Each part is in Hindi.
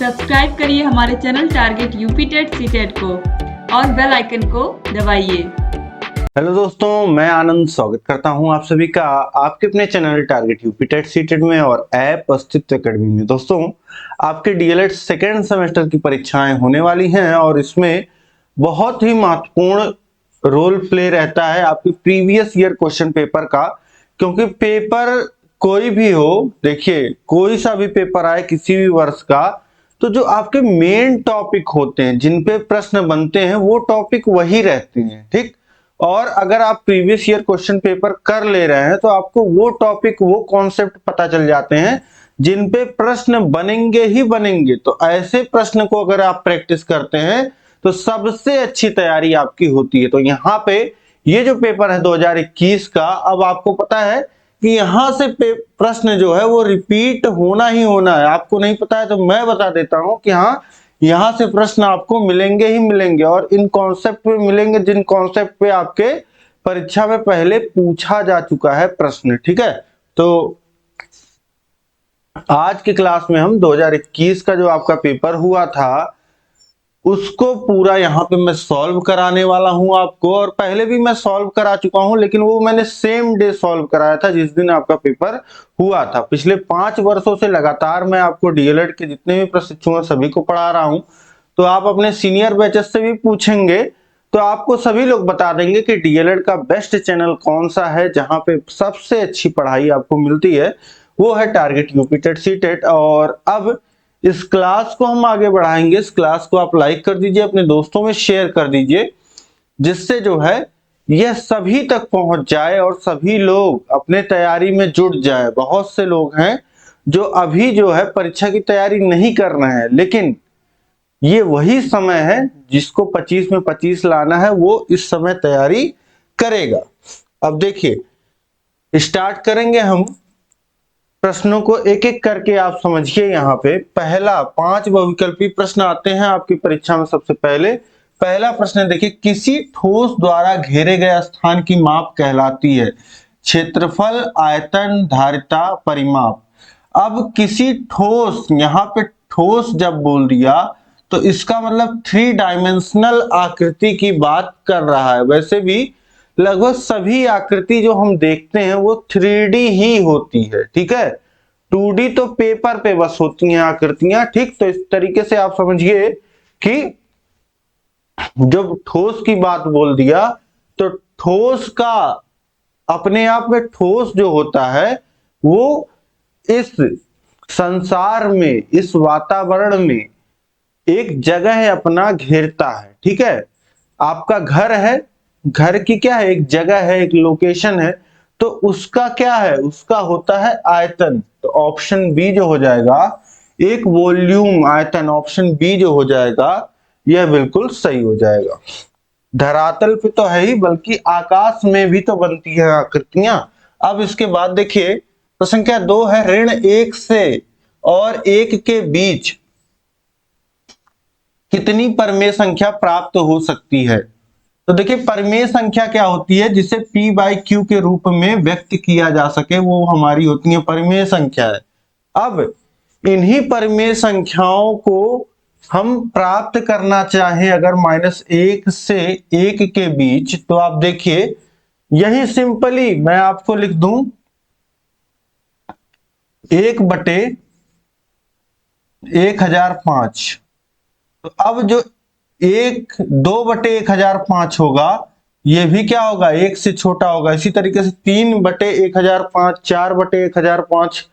सब्सक्राइब करिए हमारे channel target UP TET CTET को और बेल आइकन को दबाइए। हेलो दोस्तों, मैं आनंद स्वागत करता हूं आप सभी का आपके अपने channel target UP TET CTET में और ऐप अस्तित्व एकेडमी में। दोस्तों, आपके डीएलएड सेकेंड सेमेस्टर की परीक्षाएं होने वाली हैं और इसमें बहुत ही महत्वपूर्ण रोल प्ले रहता है आपके प्रीवियस ईयर क्वेश्चन पेपर का। क्योंकि पेपर कोई भी हो, देखिए कोई सा भी पेपर आए किसी भी वर्ष का, तो जो आपके मेन टॉपिक होते हैं जिन पे प्रश्न बनते हैं वो टॉपिक वही रहते हैं, ठीक। और अगर आप प्रीवियस ईयर क्वेश्चन पेपर कर ले रहे हैं तो आपको वो टॉपिक वो कॉन्सेप्ट पता चल जाते हैं जिन पे प्रश्न बनेंगे ही बनेंगे। तो ऐसे प्रश्न को अगर आप प्रैक्टिस करते हैं तो सबसे अच्छी तैयारी आपकी होती है। तो यहाँ पे ये जो पेपर है 2021 का, अब आपको पता है कि यहां से प्रश्न जो है वो रिपीट होना ही होना है। आपको नहीं पता है तो मैं बता देता हूं कि हाँ, यहां से प्रश्न आपको मिलेंगे ही मिलेंगे और इन कॉन्सेप्ट पे मिलेंगे जिन कॉन्सेप्ट पे आपके परीक्षा में पहले पूछा जा चुका है प्रश्न, ठीक है। तो आज की क्लास में हम 2021 का जो आपका पेपर हुआ था उसको पूरा यहाँ पे मैं सॉल्व कराने वाला हूं आपको। और पहले भी मैं सॉल्व करा चुका हूं, लेकिन वो मैंने सेम डे सॉल्व कराया था जिस दिन आपका पेपर हुआ था। पिछले 5 वर्षों से लगातार मैं आपको डीएलएड के जितने भी प्रशिक्षु हैं सभी को पढ़ा रहा हूं। तो आप अपने सीनियर बैचेस से भी पूछेंगे तो आपको सभी लोग बता देंगे कि डीएलएड का बेस्ट चैनल कौन सा है जहां पे सबसे अच्छी पढ़ाई आपको मिलती है, वो है टारगेट यूपी टेट सीटेट। और अब इस क्लास को हम आगे बढ़ाएंगे। इस क्लास को आप लाइक कर दीजिए, अपने दोस्तों में शेयर कर दीजिए, जिससे जो है यह सभी तक पहुंच जाए और सभी लोग अपने तैयारी में जुट जाए। बहुत से लोग हैं जो अभी जो है परीक्षा की तैयारी नहीं कर रहे हैं, लेकिन ये वही समय है जिसको 25 में 25 लाना है, वो इस समय तैयारी करेगा। अब देखिए, स्टार्ट करेंगे हम प्रश्नों को एक एक करके। आप समझिए, यहाँ पे पहला 5 बहुविकल्पी प्रश्न आते हैं आपकी परीक्षा में। सबसे पहले पहला प्रश्न देखिए, किसी ठोस द्वारा घेरे गए स्थान की माप कहलाती है? क्षेत्रफल, आयतन, धारिता, परिमाप। अब किसी ठोस, यहाँ पे ठोस जब बोल दिया तो इसका मतलब 3 डायमेंशनल आकृति की बात कर रहा है। वैसे भी लगभग सभी आकृति जो हम देखते हैं वो 3D ही होती है, ठीक है। 2D तो पेपर पे बस होती हैं आकृतियां, ठीक। तो इस तरीके से आप समझिए कि जब ठोस की बात बोल दिया तो ठोस का अपने आप में ठोस जो होता है वो इस संसार में, इस वातावरण में एक जगह है अपना घेरता है, ठीक है। आपका घर है, घर की क्या है, एक जगह है, एक लोकेशन है, तो उसका क्या है, उसका होता है आयतन। तो ऑप्शन बी जो हो जाएगा, एक वॉल्यूम आयतन, ऑप्शन बी जो हो जाएगा यह बिल्कुल सही हो जाएगा। धरातल पे तो है ही, बल्कि आकाश में भी तो बनती है आकृतियां। अब इसके बाद देखिए, तो संख्या 2 है, ऋण 1 से और 1 के बीच कितनी परमेय संख्या प्राप्त हो सकती है? तो देखिए, परमेय संख्या क्या होती है, जिसे p बाई क्यू के रूप में व्यक्त किया जा सके, वो हमारी होती है परमेय संख्या है। अब इन्हीं परमेय संख्याओं को हम प्राप्त करना चाहें अगर -1 से 1 के बीच, तो आप देखिए यही सिंपली मैं आपको लिख दूं 1/1005। तो अब जो 2/1005 होगा ये भी क्या होगा, 1 से छोटा होगा। इसी तरीके से 3/1005, 4/1005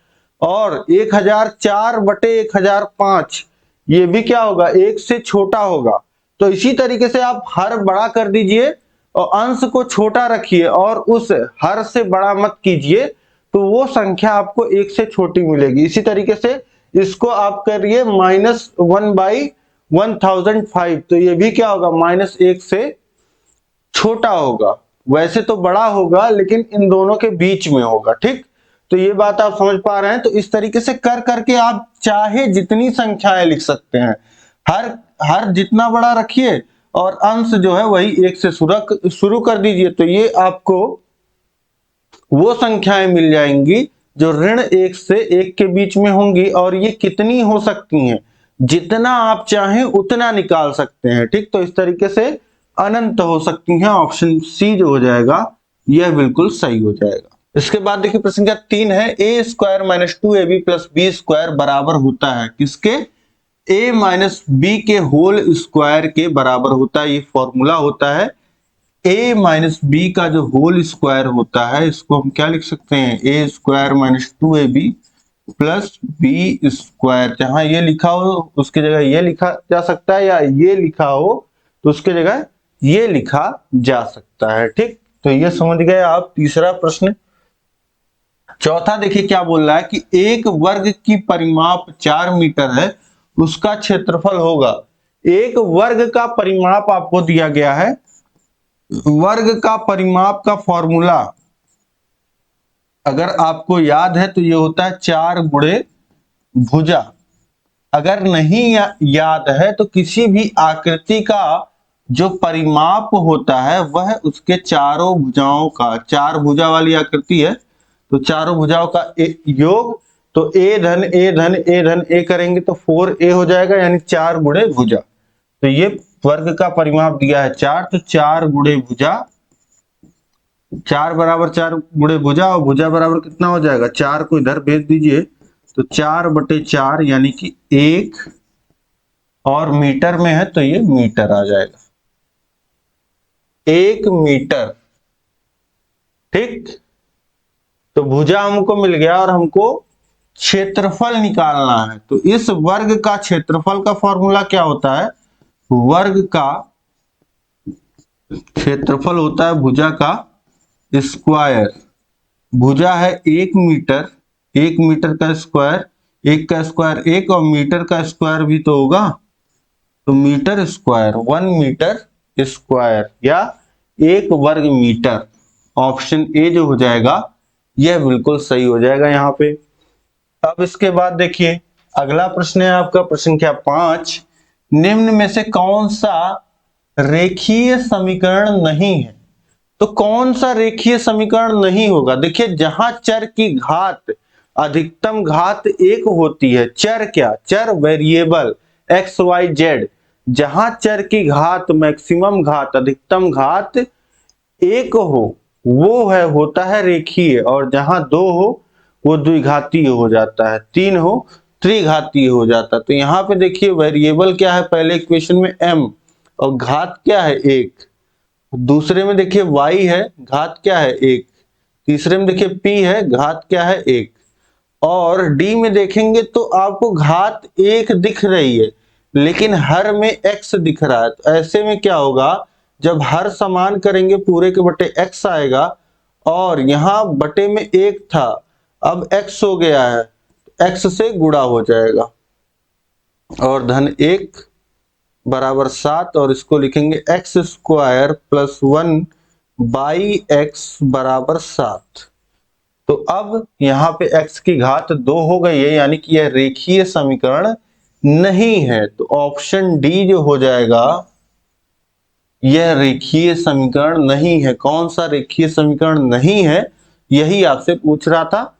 और 1004/1005 ये भी क्या होगा, 1 से छोटा होगा। तो इसी तरीके से आप हर बड़ा कर दीजिए और अंश को छोटा रखिए और उस हर से बड़ा मत कीजिए, तो वो संख्या आपको 1 से छोटी मिलेगी। इसी तरीके से इसको आप करिए -1/1005, तो ये भी क्या होगा, -1 से छोटा होगा। वैसे तो बड़ा होगा लेकिन इन दोनों के बीच में होगा, ठीक। तो ये बात आप समझ पा रहे हैं। तो इस तरीके से कर करके आप चाहे जितनी संख्याएं लिख सकते हैं, हर जितना बड़ा रखिए और अंश जो है वही 1 से शुरू कर दीजिए। तो ये आपको वो संख्याएं मिल जाएंगी जो ऋण 1 से 1 के बीच में होंगी। और ये कितनी हो सकती हैं, जितना आप चाहें उतना निकाल सकते हैं। ठीक, तो इस तरीके से अनंत हो सकती हैं। ऑप्शन सी जो हो जाएगा यह बिल्कुल सही हो जाएगा। इसके बाद देखिए प्रश्न संख्या 3 है, a square minus 2ab plus B square बराबर होता है किसके? a माइनस बी के होल स्क्वायर के बराबर होता है। ये फॉर्मूला होता है। a माइनस बी का जो होल स्क्वायर होता है इसको हम क्या लिख सकते हैं? a square minus 2ab plus B square. जहां ये लिखा हो उसकी जगह ये लिखा जा सकता है, या ये लिखा हो तो उसकी जगह ये लिखा जा सकता है। ठीक, तो ये समझ गए आप तीसरा प्रश्न। चौथा देखिए क्या बोल रहा है कि एक वर्ग की परिमाप 4 मीटर है, उसका क्षेत्रफल होगा। एक वर्ग का परिमाप आपको दिया गया है। वर्ग का परिमाप का फॉर्मूला अगर आपको याद है तो ये होता है 4 गुणे भुजा। अगर नहीं याद है तो किसी भी आकृति का जो परिमाप होता है वह उसके चारों भुजाओं का, 4 भुजा वाली आकृति है तो चारों भुजाओं का योग, तो ए धन ए धन ए धन ए करेंगे तो 4a हो जाएगा, यानी 4 गुणे भुजा। तो ये वर्ग का परिमाप दिया है 4, तो 4 गुणे भुजा, 4 बराबर 4 गुणे भुजा, और भुजा बराबर कितना हो जाएगा? 4 को इधर भेज दीजिए तो 4/4 यानी कि 1, और मीटर में है तो ये मीटर आ जाएगा, 1 मीटर। ठीक, तो भुजा हमको मिल गया और हमको क्षेत्रफल निकालना है। तो इस वर्ग का क्षेत्रफल का फॉर्मूला क्या होता है? वर्ग का क्षेत्रफल होता है भुजा का स्क्वायर। भुजा है 1 मीटर, 1 मीटर का स्क्वायर, 1 का स्क्वायर 1, और मीटर का स्क्वायर भी तो होगा, तो मीटर स्क्वायर, 1 मीटर स्क्वायर या 1 वर्ग मीटर। ऑप्शन ए जो हो जाएगा यह बिल्कुल सही हो जाएगा यहाँ पे। अब इसके बाद देखिए अगला प्रश्न है आपका प्रश्न संख्या 5, निम्न में से कौन सा रेखीय समीकरण नहीं है? तो कौन सा रेखीय समीकरण नहीं होगा? देखिए जहां चर की घात अधिकतम घात 1 होती है, चर क्या? चर वेरिएबल एक्स वाई जेड, जहां चर की घात मैक्सिमम घात अधिकतम घात 1 हो वो है होता है रेखीय, और जहां 2 हो वो द्विघातीय हो जाता है, 3 हो त्रिघातीय हो जाता है। तो यहाँ पे देखिए वेरिएबल क्या है पहले इक्वेशन में m, और घात क्या है 1, दूसरे में देखिए y है, घात क्या है 1, तीसरे में देखिए p है, घात क्या है 1, और d में देखेंगे तो आपको घात 1 दिख रही है लेकिन हर में x दिख रहा है। तो ऐसे में क्या होगा, जब हर समान करेंगे पूरे के बटे x आएगा, और यहां बटे में 1 था अब x हो गया है, x से गुणा हो जाएगा, और धन 1 बराबर 7, और इसको लिखेंगे x square plus 1 by x बराबर 7। तो अब यहाँ पे x की घात 2 हो गई है, यानी कि यह रेखीय समीकरण नहीं है। तो ऑप्शन डी जो हो जाएगा यह रेखीय समीकरण नहीं है। कौन सा रेखीय समीकरण नहीं है यही आपसे पूछ रहा था,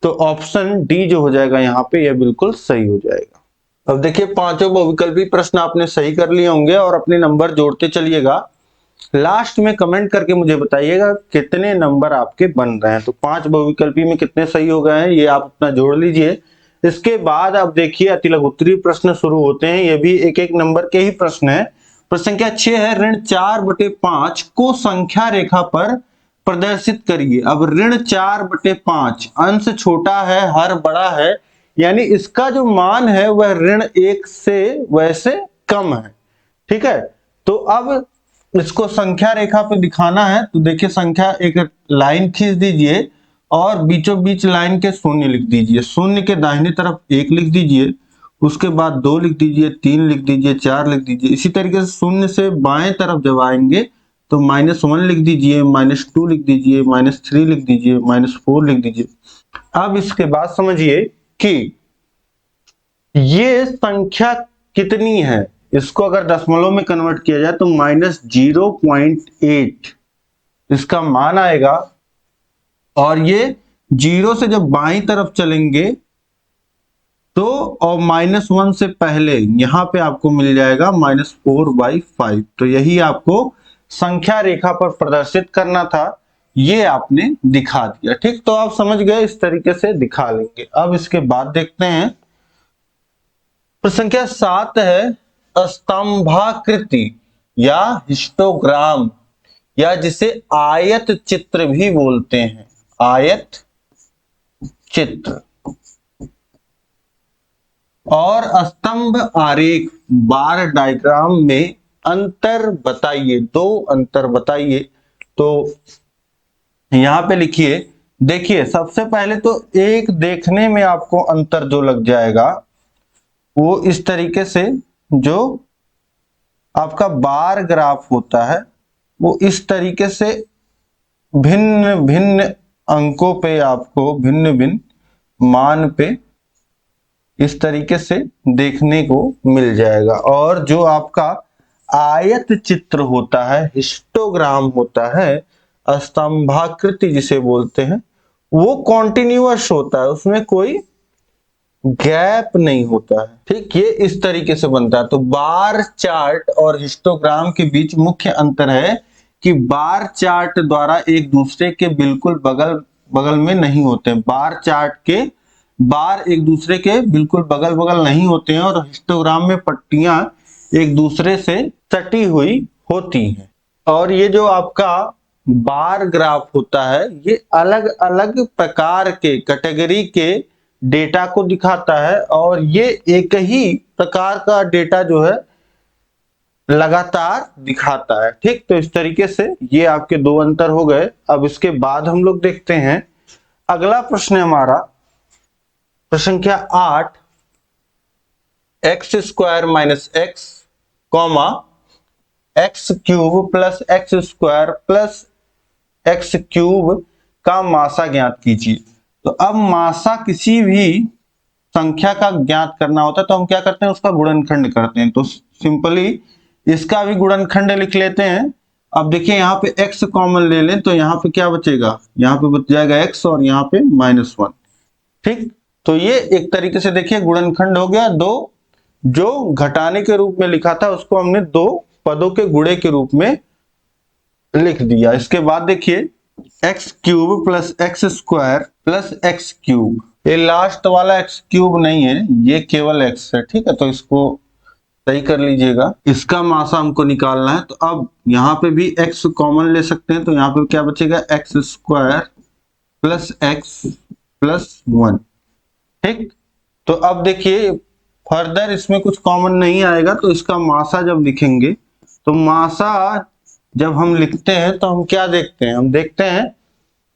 तो ऑप्शन डी जो हो जाएगा यहाँ पे यह बिल्कुल सही हो जाएगा। अब देखिए पांचों बहुविकल्पी प्रश्न आपने सही कर लिए होंगे और अपने नंबर जोड़ते चलिएगा। लास्ट में कमेंट करके मुझे बताइएगा कितने नंबर आपके बन रहे हैं। तो 5 बहुविकल्पी में कितने सही हो गए हैं ये आप अपना जोड़ लीजिए। इसके बाद आप देखिए अतिलघुत्तरीय प्रश्न शुरू होते हैं, ये भी एक एक नंबर के ही प्रश्न है। प्रश्न संख्या 6 है, ऋण 4/5 को संख्या रेखा पर प्रदर्शित करिए। अब ऋण 4/5 अंश छोटा है हर बड़ा है, यानी इसका जो मान है वह ऋण 1 से वैसे कम है। ठीक है, तो अब इसको संख्या रेखा पे दिखाना है, तो देखिए संख्या एक लाइन खींच दीजिए और बीचों बीच लाइन के शून्य लिख दीजिए। शून्य के दाहिने तरफ 1 लिख दीजिए, उसके बाद 2 लिख दीजिए, 3 लिख दीजिए, 4 लिख दीजिए। इसी तरीके से शून्य से बाएं तरफ जब आएंगे तो -1 लिख दीजिए, -2 लिख दीजिए, -3 लिख दीजिए, -4 लिख दीजिए। अब इसके बाद समझिए कि ये संख्या कितनी है, इसको अगर दशमलव में कन्वर्ट किया जाए तो -0.8 इसका मान आएगा, और ये 0 से जब बाईं तरफ चलेंगे तो और -1 से पहले यहां पे आपको मिल जाएगा -4/5। तो यही आपको संख्या रेखा पर प्रदर्शित करना था, ये आपने दिखा दिया। ठीक, तो आप समझ गए, इस तरीके से दिखा लेंगे। अब इसके बाद देखते हैं प्रश्न संख्या 7 है स्तंभाकृति या हिस्टोग्राम, या जिसे आयत चित्र भी बोलते हैं, आयत चित्र और स्तंभ आरेख बार डायग्राम में अंतर बताइए, दो अंतर बताइए। तो यहां पे लिखिए, देखिए सबसे पहले तो एक देखने में आपको अंतर जो लग जाएगा वो इस तरीके से, जो आपका बार ग्राफ होता है वो इस तरीके से भिन्न भिन्न अंकों पे, आपको भिन्न भिन्न मान पे इस तरीके से देखने को मिल जाएगा। और जो आपका आयत चित्र होता है, हिस्टोग्राम होता है, स्तंभाकृति जिसे बोलते हैं, वो कॉन्टिन्यूअस होता है, उसमें कोई गैप नहीं होता है। ठीक, ये इस तरीके से बनता है। तो बार चार्ट और हिस्टोग्राम के बीच मुख्य अंतर है कि बार चार्ट द्वारा एक दूसरे के बिल्कुल बगल बगल में नहीं होते हैं। बार चार्ट के बार एक दूसरे के बिल्कुल बगल बगल नहीं होते हैं, और हिस्टोग्राम में पट्टियां एक दूसरे से सटी हुई होती हैं। और ये जो आपका बार ग्राफ होता है, ये अलग अलग प्रकार के कैटेगरी के डेटा को दिखाता है, और ये एक ही प्रकार का डेटा जो है लगातार दिखाता है। ठीक, तो इस तरीके से ये आपके दो अंतर हो गए। अब इसके बाद हम लोग देखते हैं अगला प्रश्न है हमारा प्रश्न संख्या 8, x² - x, x³ + x² + x³ का मासा ज्ञात कीजिए। तो अब मासा किसी भी संख्या का ज्ञात करना होता है तो हम क्या करते हैं, उसका गुणनखंड करते हैं। तो सिंपली इसका भी गुणनखंड लिख लेते हैं। अब देखिए यहाँ पे x कॉमन ले लें तो यहाँ पे क्या बचेगा, यहाँ पे बच जाएगा x और यहाँ पे -1। ठीक, तो ये एक तरीके से देखिए गुणनखंड हो गया। दो जो घटाने के रूप में लिखा था उसको हमने दो पदों के गुणे के रूप में लिख दिया। इसके बाद देखिए x³ + x² + x³, ये लास्ट वाला x³ नहीं है, ये केवल x है। ठीक है, तो इसको सही कर लीजिएगा। इसका मासा हमको निकालना है। तो अब यहाँ पे भी x कॉमन ले सकते हैं, तो यहाँ पे क्या बचेगा, x² + x + 1। ठीक, तो अब देखिए फर्दर इसमें कुछ कॉमन नहीं आएगा, तो इसका मासा जब लिखेंगे, तो मासा जब हम लिखते हैं तो हम क्या देखते हैं, हम देखते हैं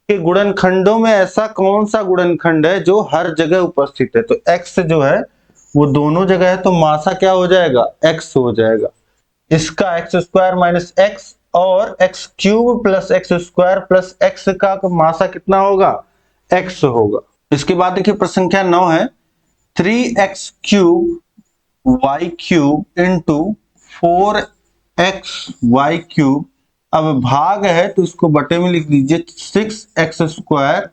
कि गुणनखंडों में ऐसा कौन सा गुणनखंड है जो हर जगह उपस्थित है। तो x जो है वो दोनों जगह है, तो मासा क्या हो जाएगा, x हो जाएगा। इसका x² - x और x³ + x² + x का मासा कितना होगा, x होगा। इसके बाद देखिए प्रश्न संख्या 9 है 3x³ y³ × 4xy³। अब भाग है तो इसको बटे में लिख दीजिए। 6x²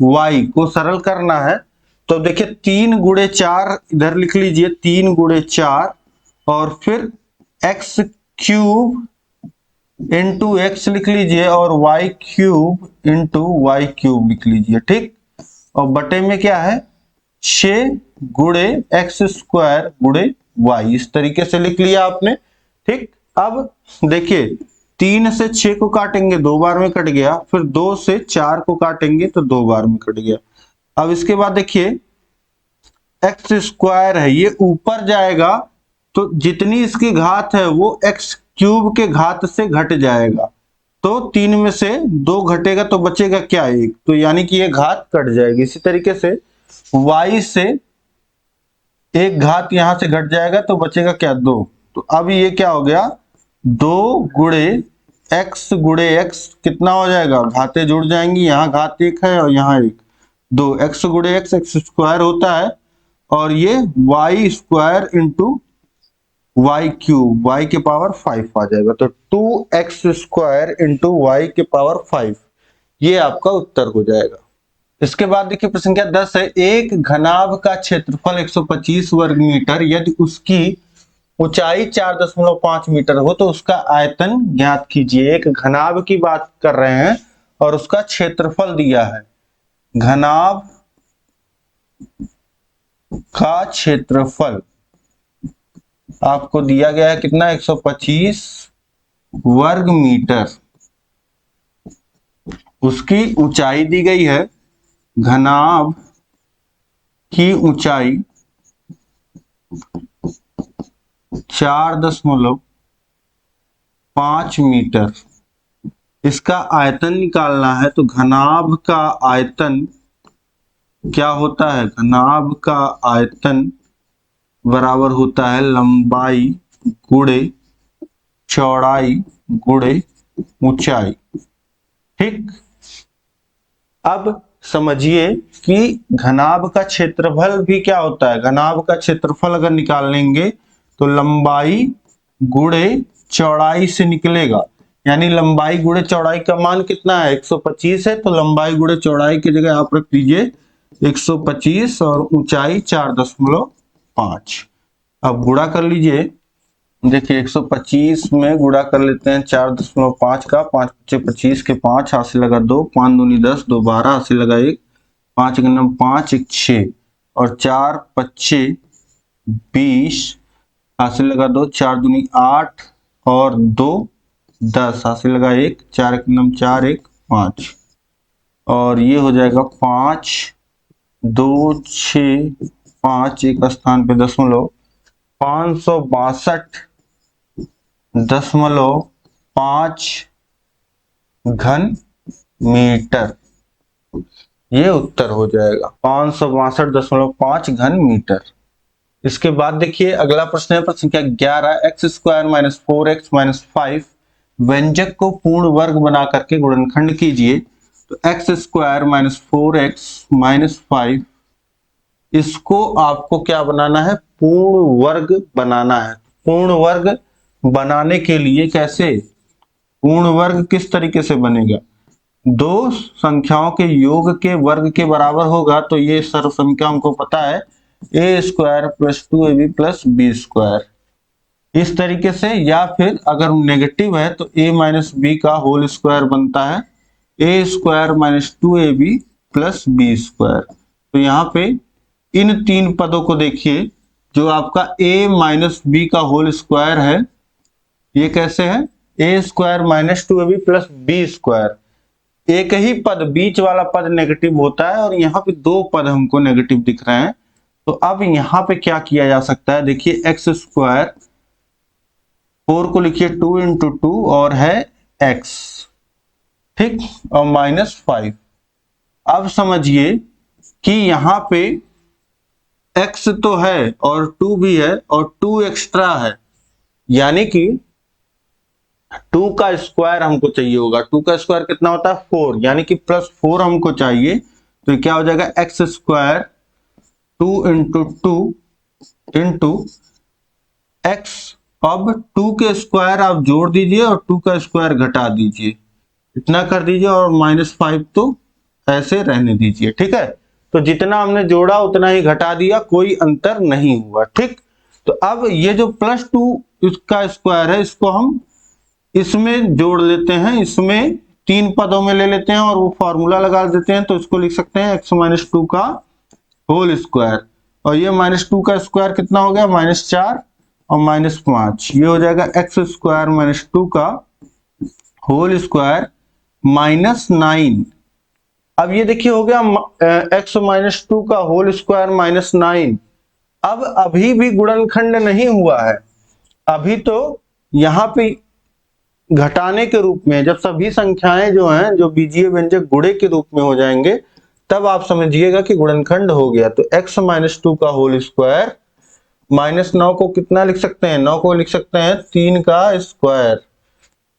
y को सरल करना है तो देखिए 3 × 4 इधर लिख लीजिए, 3 × 4 और फिर x³ × x लिख लीजिए और y³ × y³ लिख लीजिए। ठीक, और बटे में क्या है 6 × x² × y, इस तरीके से लिख लिया आपने। ठीक, अब देखिए 3 से 6 को काटेंगे 2 बार में कट गया, फिर 2 से 4 को काटेंगे तो 2 बार में कट गया। अब इसके बाद देखिए x² है, ये ऊपर जाएगा तो जितनी इसकी घात है वो x³ के घात से घट जाएगा। तो 3 में से 2 घटेगा तो बचेगा क्या, 1, तो यानी कि ये घात कट जाएगी। इसी तरीके से y से एक घात यहां से घट जाएगा तो बचेगा क्या, 2। तो अब ये क्या हो गया, 2 × x × x कितना हो जाएगा, घातें जुड़ जाएंगी, यहाँ घात 1 है और यहाँ 1, 2 x × x x² होता है और ये y² × y³ y के पावर 5 आ जाएगा। तो 2x² × y के पावर 5, ये आपका उत्तर हो जाएगा। इसके बाद देखिए प्रश्न संख्या 10 है, एक घनाभ का क्षेत्रफल 125 वर्ग मीटर यदि उसकी ऊंचाई 4.5 मीटर हो तो उसका आयतन ज्ञात कीजिए। एक घनाभ की बात कर रहे हैं और उसका क्षेत्रफल दिया है। घनाभ का क्षेत्रफल आपको दिया गया है कितना, 125 वर्ग मीटर। उसकी ऊंचाई दी गई है, घनाभ की ऊंचाई 4.5 मीटर। इसका आयतन निकालना है तो घनाभ का आयतन क्या होता है, घनाभ का आयतन बराबर होता है लंबाई गुणे चौड़ाई गुणे ऊंचाई। ठीक, अब समझिए कि घनाभ का क्षेत्रफल भी क्या होता है। घनाभ का क्षेत्रफल अगर निकालेंगे तो लंबाई गुणे चौड़ाई से निकलेगा, यानी लंबाई गुणे चौड़ाई का मान कितना है, 125 है, तो लंबाई गुणे चौड़ाई की जगह आप रख दीजिए 125 और ऊंचाई 4.5। अब गुणा कर लीजिए, देखिए 125 में गुणा कर लेते हैं 4.5 का, 5 × 25 के 5, हाथ से लगा 2, 5 दूनी 10, 2 12, हाथ से लगा 1, 5 × 5 1 6 और 4 5 20, हाथ से लगा 2, 4 दूनी 8 और 2 10, हाथ से लगा 1, 4 × 4 1 5 और ये हो जाएगा 5 2 6 5, एक स्थान पे दशमलव, 562.5 घन मीटर। ये उत्तर हो जाएगा 562.5 घन मीटर। इसके बाद देखिए अगला प्रश्न है, प्रश्न संख्या 11, x² - 4x - 5 व्यंजक को पूर्ण वर्ग बना करके गुणनखंड कीजिए। तो x² - 4x - 5 इसको आपको क्या बनाना है, पूर्ण वर्ग बनाना है। पूर्ण वर्ग बनाने के लिए कैसे, पूर्ण वर्ग किस तरीके से बनेगा, दो संख्याओं के योग के वर्ग के बराबर होगा। तो ये सर्व संख्या हमको पता है, a² + 2ab + b², इस तरीके से। या फिर अगर नेगेटिव है तो a - b का होल स्क्वायर बनता है a² - 2ab + b²। तो यहाँ पे इन तीन पदों को देखिए, जो आपका a - b का होल स्क्वायर है, ये कैसे है, a² - 2ab + b²। एक ही पद, बीच वाला पद नेगेटिव होता है और यहाँ पे दो पद हमको नेगेटिव दिख रहे हैं। तो अब यहाँ पे क्या किया जा सकता है, देखिए x², 4 को लिखिए 2 × 2 और है x, ठीक, और -5। अब समझिए कि यहाँ पे x तो है और 2 भी है और 2 एक्स्ट्रा है, यानी कि 2 का स्क्वायर हमको चाहिए होगा। 2 का स्क्वायर कितना होता है, 4, यानी कि +4 हमको चाहिए। तो क्या हो जाएगा, x² 2 × 2 × x। अब 2 के स्क्वायर आप जोड़ दीजिए और 2 का स्क्वायर घटा दीजिए, इतना कर दीजिए और -5 तो ऐसे रहने दीजिए। ठीक है, तो जितना हमने जोड़ा उतना ही घटा दिया, कोई अंतर नहीं हुआ। ठीक, तो अब ये जो +2 इसका स्क्वायर है, इसको हम इसमें जोड़ लेते हैं, इसमें 3 पदों में ले लेते हैं और वो फॉर्मूला लगा देते हैं। तो इसको लिख सकते हैं x - 2 का होल स्क्वायर, और ये -2 का स्क्वायर कितना हो गया, -4 और -5, ये हो जाएगा x² - 2 का होल स्क्वायर -9। अब ये देखिए हो गया x - 2 का होल स्क्वायर -9। अब अभी भी गुणनखंड नहीं हुआ है, अभी तो यहाँ पे घटाने के रूप में, जब सभी संख्याएं जो हैं जो बीजीय व्यंजक गुणे के रूप में हो जाएंगे तब आप समझिएगा कि गुणनखंड हो गया। तो x - 2 का होल स्क्वायर, -9 को कितना लिख सकते हैं, 9 को लिख सकते हैं 3 का स्क्वायर।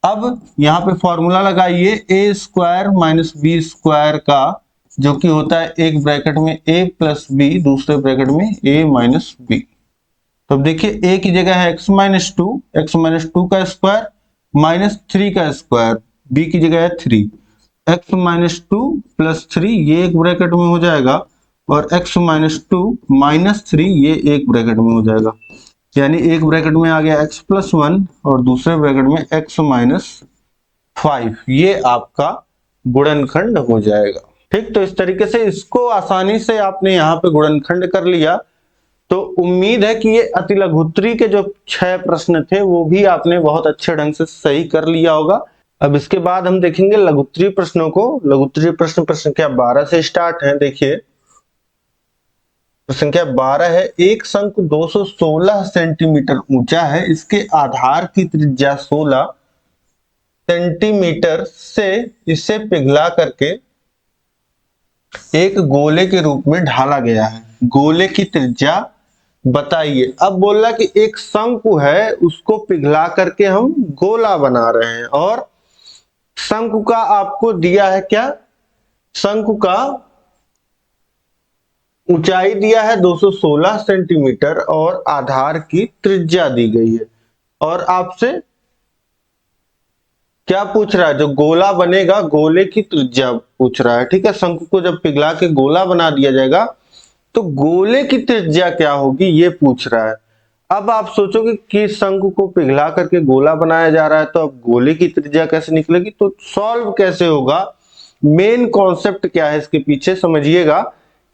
अब यहाँ पे फॉर्मूला लगाइए a² - b² का, जो कि होता है एक ब्रैकेट में a + b, दूसरे ब्रैकेट में a - b। तो देखिए a की जगह है x - 2 का स्क्वायर -3 का स्क्वायर, b की जगह है 3, x minus two plus three ये एक ब्रैकेट में हो जाएगा और x minus two minus three ये एक ब्रैकेट में हो जाएगा। यानी एक ब्रैकेट में आ गया x प्लस वन और दूसरे ब्रैकेट में x माइनस फाइव। ये आपका गुणनखंड हो जाएगा। ठीक, तो इस तरीके से इसको आसानी से आपने यहाँ पे गुणनखंड कर लिया। तो उम्मीद है कि ये अतिलघुत्री के जो 6 प्रश्न थे वो भी आपने बहुत अच्छे ढंग से सही कर लिया होगा। अब इसके बाद हम देखेंगे लघुत्तरीय प्रश्नों को। लघुत्तरीय प्रश्न संख्या 12 से स्टार्ट है। देखिए संख्या 12 है, एक शंकु 216 सेंटीमीटर ऊंचा है, इसके आधार की त्रिज्या 16 सेंटीमीटर से इसे पिघला करके एक गोले के रूप में ढाला गया है, गोले की त्रिज्या बताइए। अब बोल रहा कि एक शंकु है उसको पिघला करके हम गोला बना रहे हैं और शंकु का आपको दिया है क्या, शंकु का ऊंचाई दिया है 216 सेंटीमीटर और आधार की त्रिज्या दी गई है और आपसे क्या पूछ रहा है, जो गोला बनेगा गोले की त्रिज्या पूछ रहा है। ठीक है, शंकु को जब पिघला के गोला बना दिया जाएगा तो गोले की त्रिज्या क्या होगी ये पूछ रहा है। अब आप सोचोगे कि शंकु को पिघला करके गोला बनाया जा रहा है तो अब गोले की त्रिज्या कैसे निकलेगी, तो सॉल्व कैसे होगा। मेन कॉन्सेप्ट क्या है इसके पीछे समझिएगा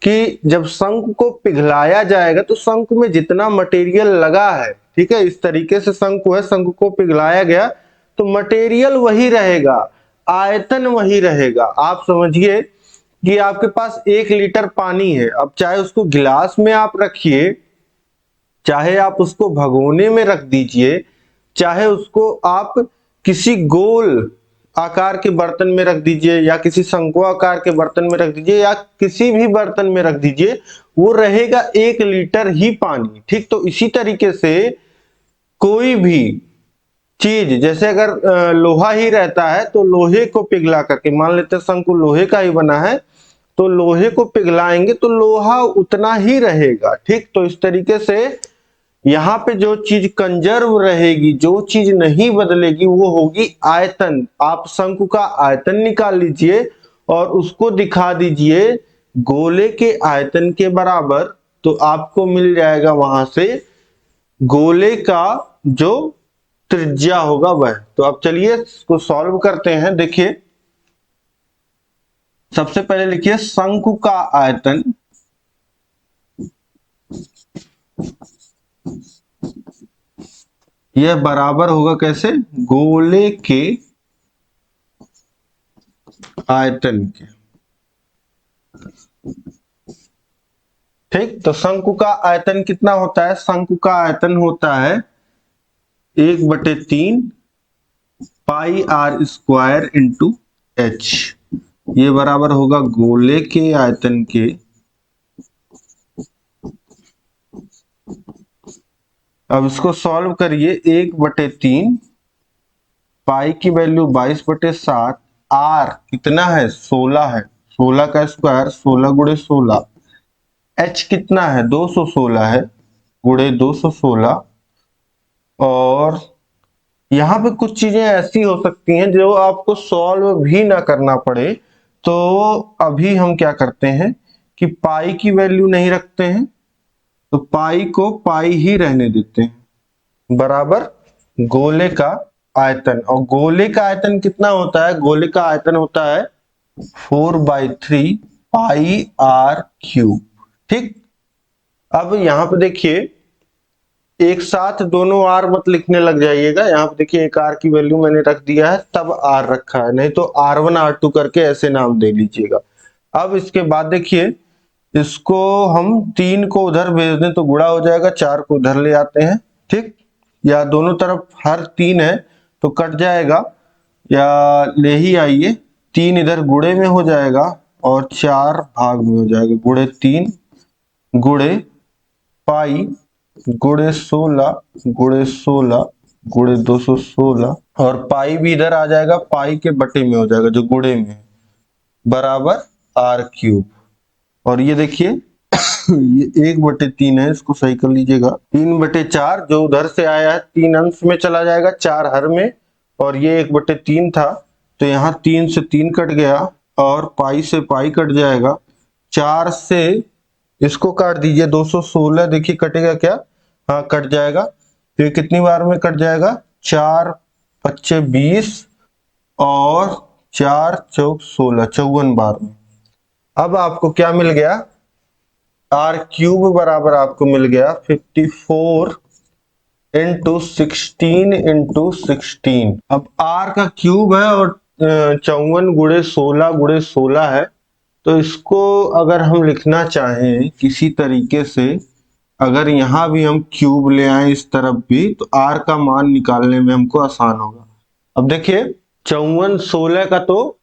कि जब शंकु को पिघलाया जाएगा तो शंकु में जितना मटेरियल लगा है, ठीक है, इस तरीके से शंकु है, शंकु को पिघलाया गया तो मटेरियल वही रहेगा, आयतन वही रहेगा। आप समझिए कि आपके पास 1 लीटर पानी है, अब चाहे उसको गिलास में आप रखिए, चाहे आप उसको भगोने में रख दीजिए, चाहे उसको आप किसी गोल आकार के बर्तन में रख दीजिए या किसी शंकु आकार के बर्तन में रख दीजिए या किसी भी बर्तन में रख दीजिए, वो रहेगा 1 लीटर ही पानी। ठीक, तो इसी तरीके से कोई भी चीज, जैसे अगर लोहा ही रहता है तो लोहे को पिघला करके, मान लेते हैं शंकु लोहे का ही बना है तो लोहे को पिघलाएंगे तो लोहा उतना ही रहेगा। ठीक, तो इस तरीके से यहाँ पे जो चीज कंजर्व रहेगी, जो चीज नहीं बदलेगी वो होगी आयतन। आप शंकु का आयतन निकाल लीजिए और उसको दिखा दीजिए गोले के आयतन के बराबर, तो आपको मिल जाएगा वहां से गोले का जो त्रिज्या होगा वह। तो अब चलिए इसको सॉल्व करते हैं। देखिए सबसे पहले लिखिए शंकु का आयतन यह बराबर होगा कैसे, गोले के आयतन के। ठीक, तो शंकु का आयतन कितना होता है, शंकु का आयतन होता है 1/3 पाई आर स्क्वायर इंटू एच। ये बराबर होगा गोले के आयतन के अब इसको सॉल्व करिए, 1/3 पाई की वैल्यू 22/7, आर कितना है 16 है, 16 का स्क्वायर 16 गुणे 16, एच कितना है 216 है गुणे 216। और यहाँ पे कुछ चीजें ऐसी हो सकती हैं जो आपको सॉल्व भी ना करना पड़े, तो अभी हम क्या करते हैं कि पाई की वैल्यू नहीं रखते हैं, तो पाई को पाई ही रहने देते हैं, बराबर गोले का आयतन। और गोले का आयतन कितना होता है, गोले का आयतन होता है 4/3 पाई आर क्यूब। ठीक, अब यहां पे देखिए एक साथ दोनों आर मत लिखने लग जाइएगा। यहाँ पे देखिए एक आर की वैल्यू मैंने रख दिया है तब आर रखा है, नहीं तो R1 R2 करके ऐसे नाम दे लीजिएगा। अब इसके बाद देखिए इसको हम 3 को उधर भेज दें तो गुणा हो जाएगा, 4 को उधर ले आते हैं। ठीक, या दोनों तरफ हर 3 है तो कट जाएगा, या ले ही आइए 3 इधर गुणे में हो जाएगा और 4 भाग में हो जाएगा, गुणे 3 गुणे पाई गुणे 16 गुणे 16 गुणे 216 और पाई भी इधर आ जाएगा, पाई के बटे में हो जाएगा जो गुणे में है, बराबर आर क्यूब। और ये देखिए ये 1/3 है, इसको सही कर लीजिएगा, 3/4 जो उधर से आया है 3 अंश में चला जाएगा, 4 हर में, और ये 1/3 था तो यहाँ 3 से 3 कट गया और पाई से पाई कट जाएगा। 4 से इसको काट दीजिए, 216 देखिए कटेगा क्या? हाँ कट जाएगा। तो ये कितनी बार में कट जाएगा? 4 पच्चे 20 और 4 चौक 16, 54 बार में। अब आपको क्या मिल गया? आर क्यूब बराबर आपको मिल गया 54 इंटू 16 इंटू 16। अब आर का क्यूब है और 54 गुणे 16 गुणे 16 है। तो इसको अगर हम लिखना चाहें किसी तरीके से, अगर यहाँ भी हम क्यूब ले आए इस तरफ भी, तो आर का मान निकालने में हमको आसान होगा। अब देखिए 54 16 का तो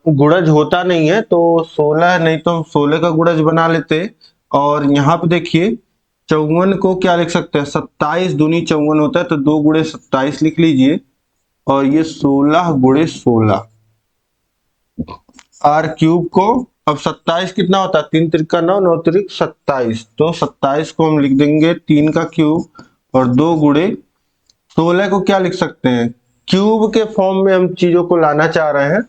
गुणज होता नहीं है, तो 16 नहीं तो हम 16 का गुणज बना लेते। और यहाँ पे देखिए 54 को क्या लिख सकते हैं? 27 दूनी 54 होता है, तो 2 गुणे 27 लिख लीजिए। और ये 16 गुणे 16 आर क्यूब को। अब 27 कितना होता है? 3 त्रिका 9, 9 त्रिक 27। तो 27 को हम लिख देंगे 3 का क्यूब और 2 गुणे 16 को क्या लिख सकते हैं? क्यूब के फॉर्म में हम चीजों को लाना चाह रहे हैं।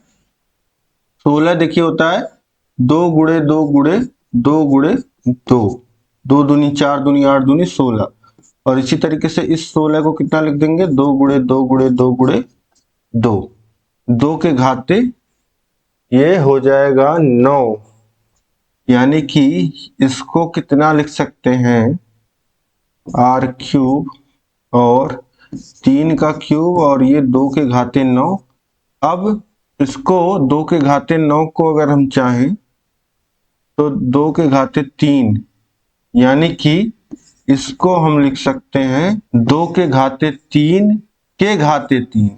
16 देखिए होता है 2 गुणे 2 गुणे 2 गुणे 2, 2 दूनी 4 दूनी 8 दूनी 16। और इसी तरीके से इस 16 को कितना लिख देंगे? 2 गुणे 2 गुणे 2 गुणे 2, 2 के घाते ये हो जाएगा 9। यानी कि इसको कितना लिख सकते हैं? आर क्यूब और 3 का क्यूब और ये 2 के घाते 9। अब इसको 2 के घाते 9 को अगर हम चाहें तो 2 के घाते 3, यानी कि इसको हम लिख सकते हैं 2 के घाते 3 के घाते 3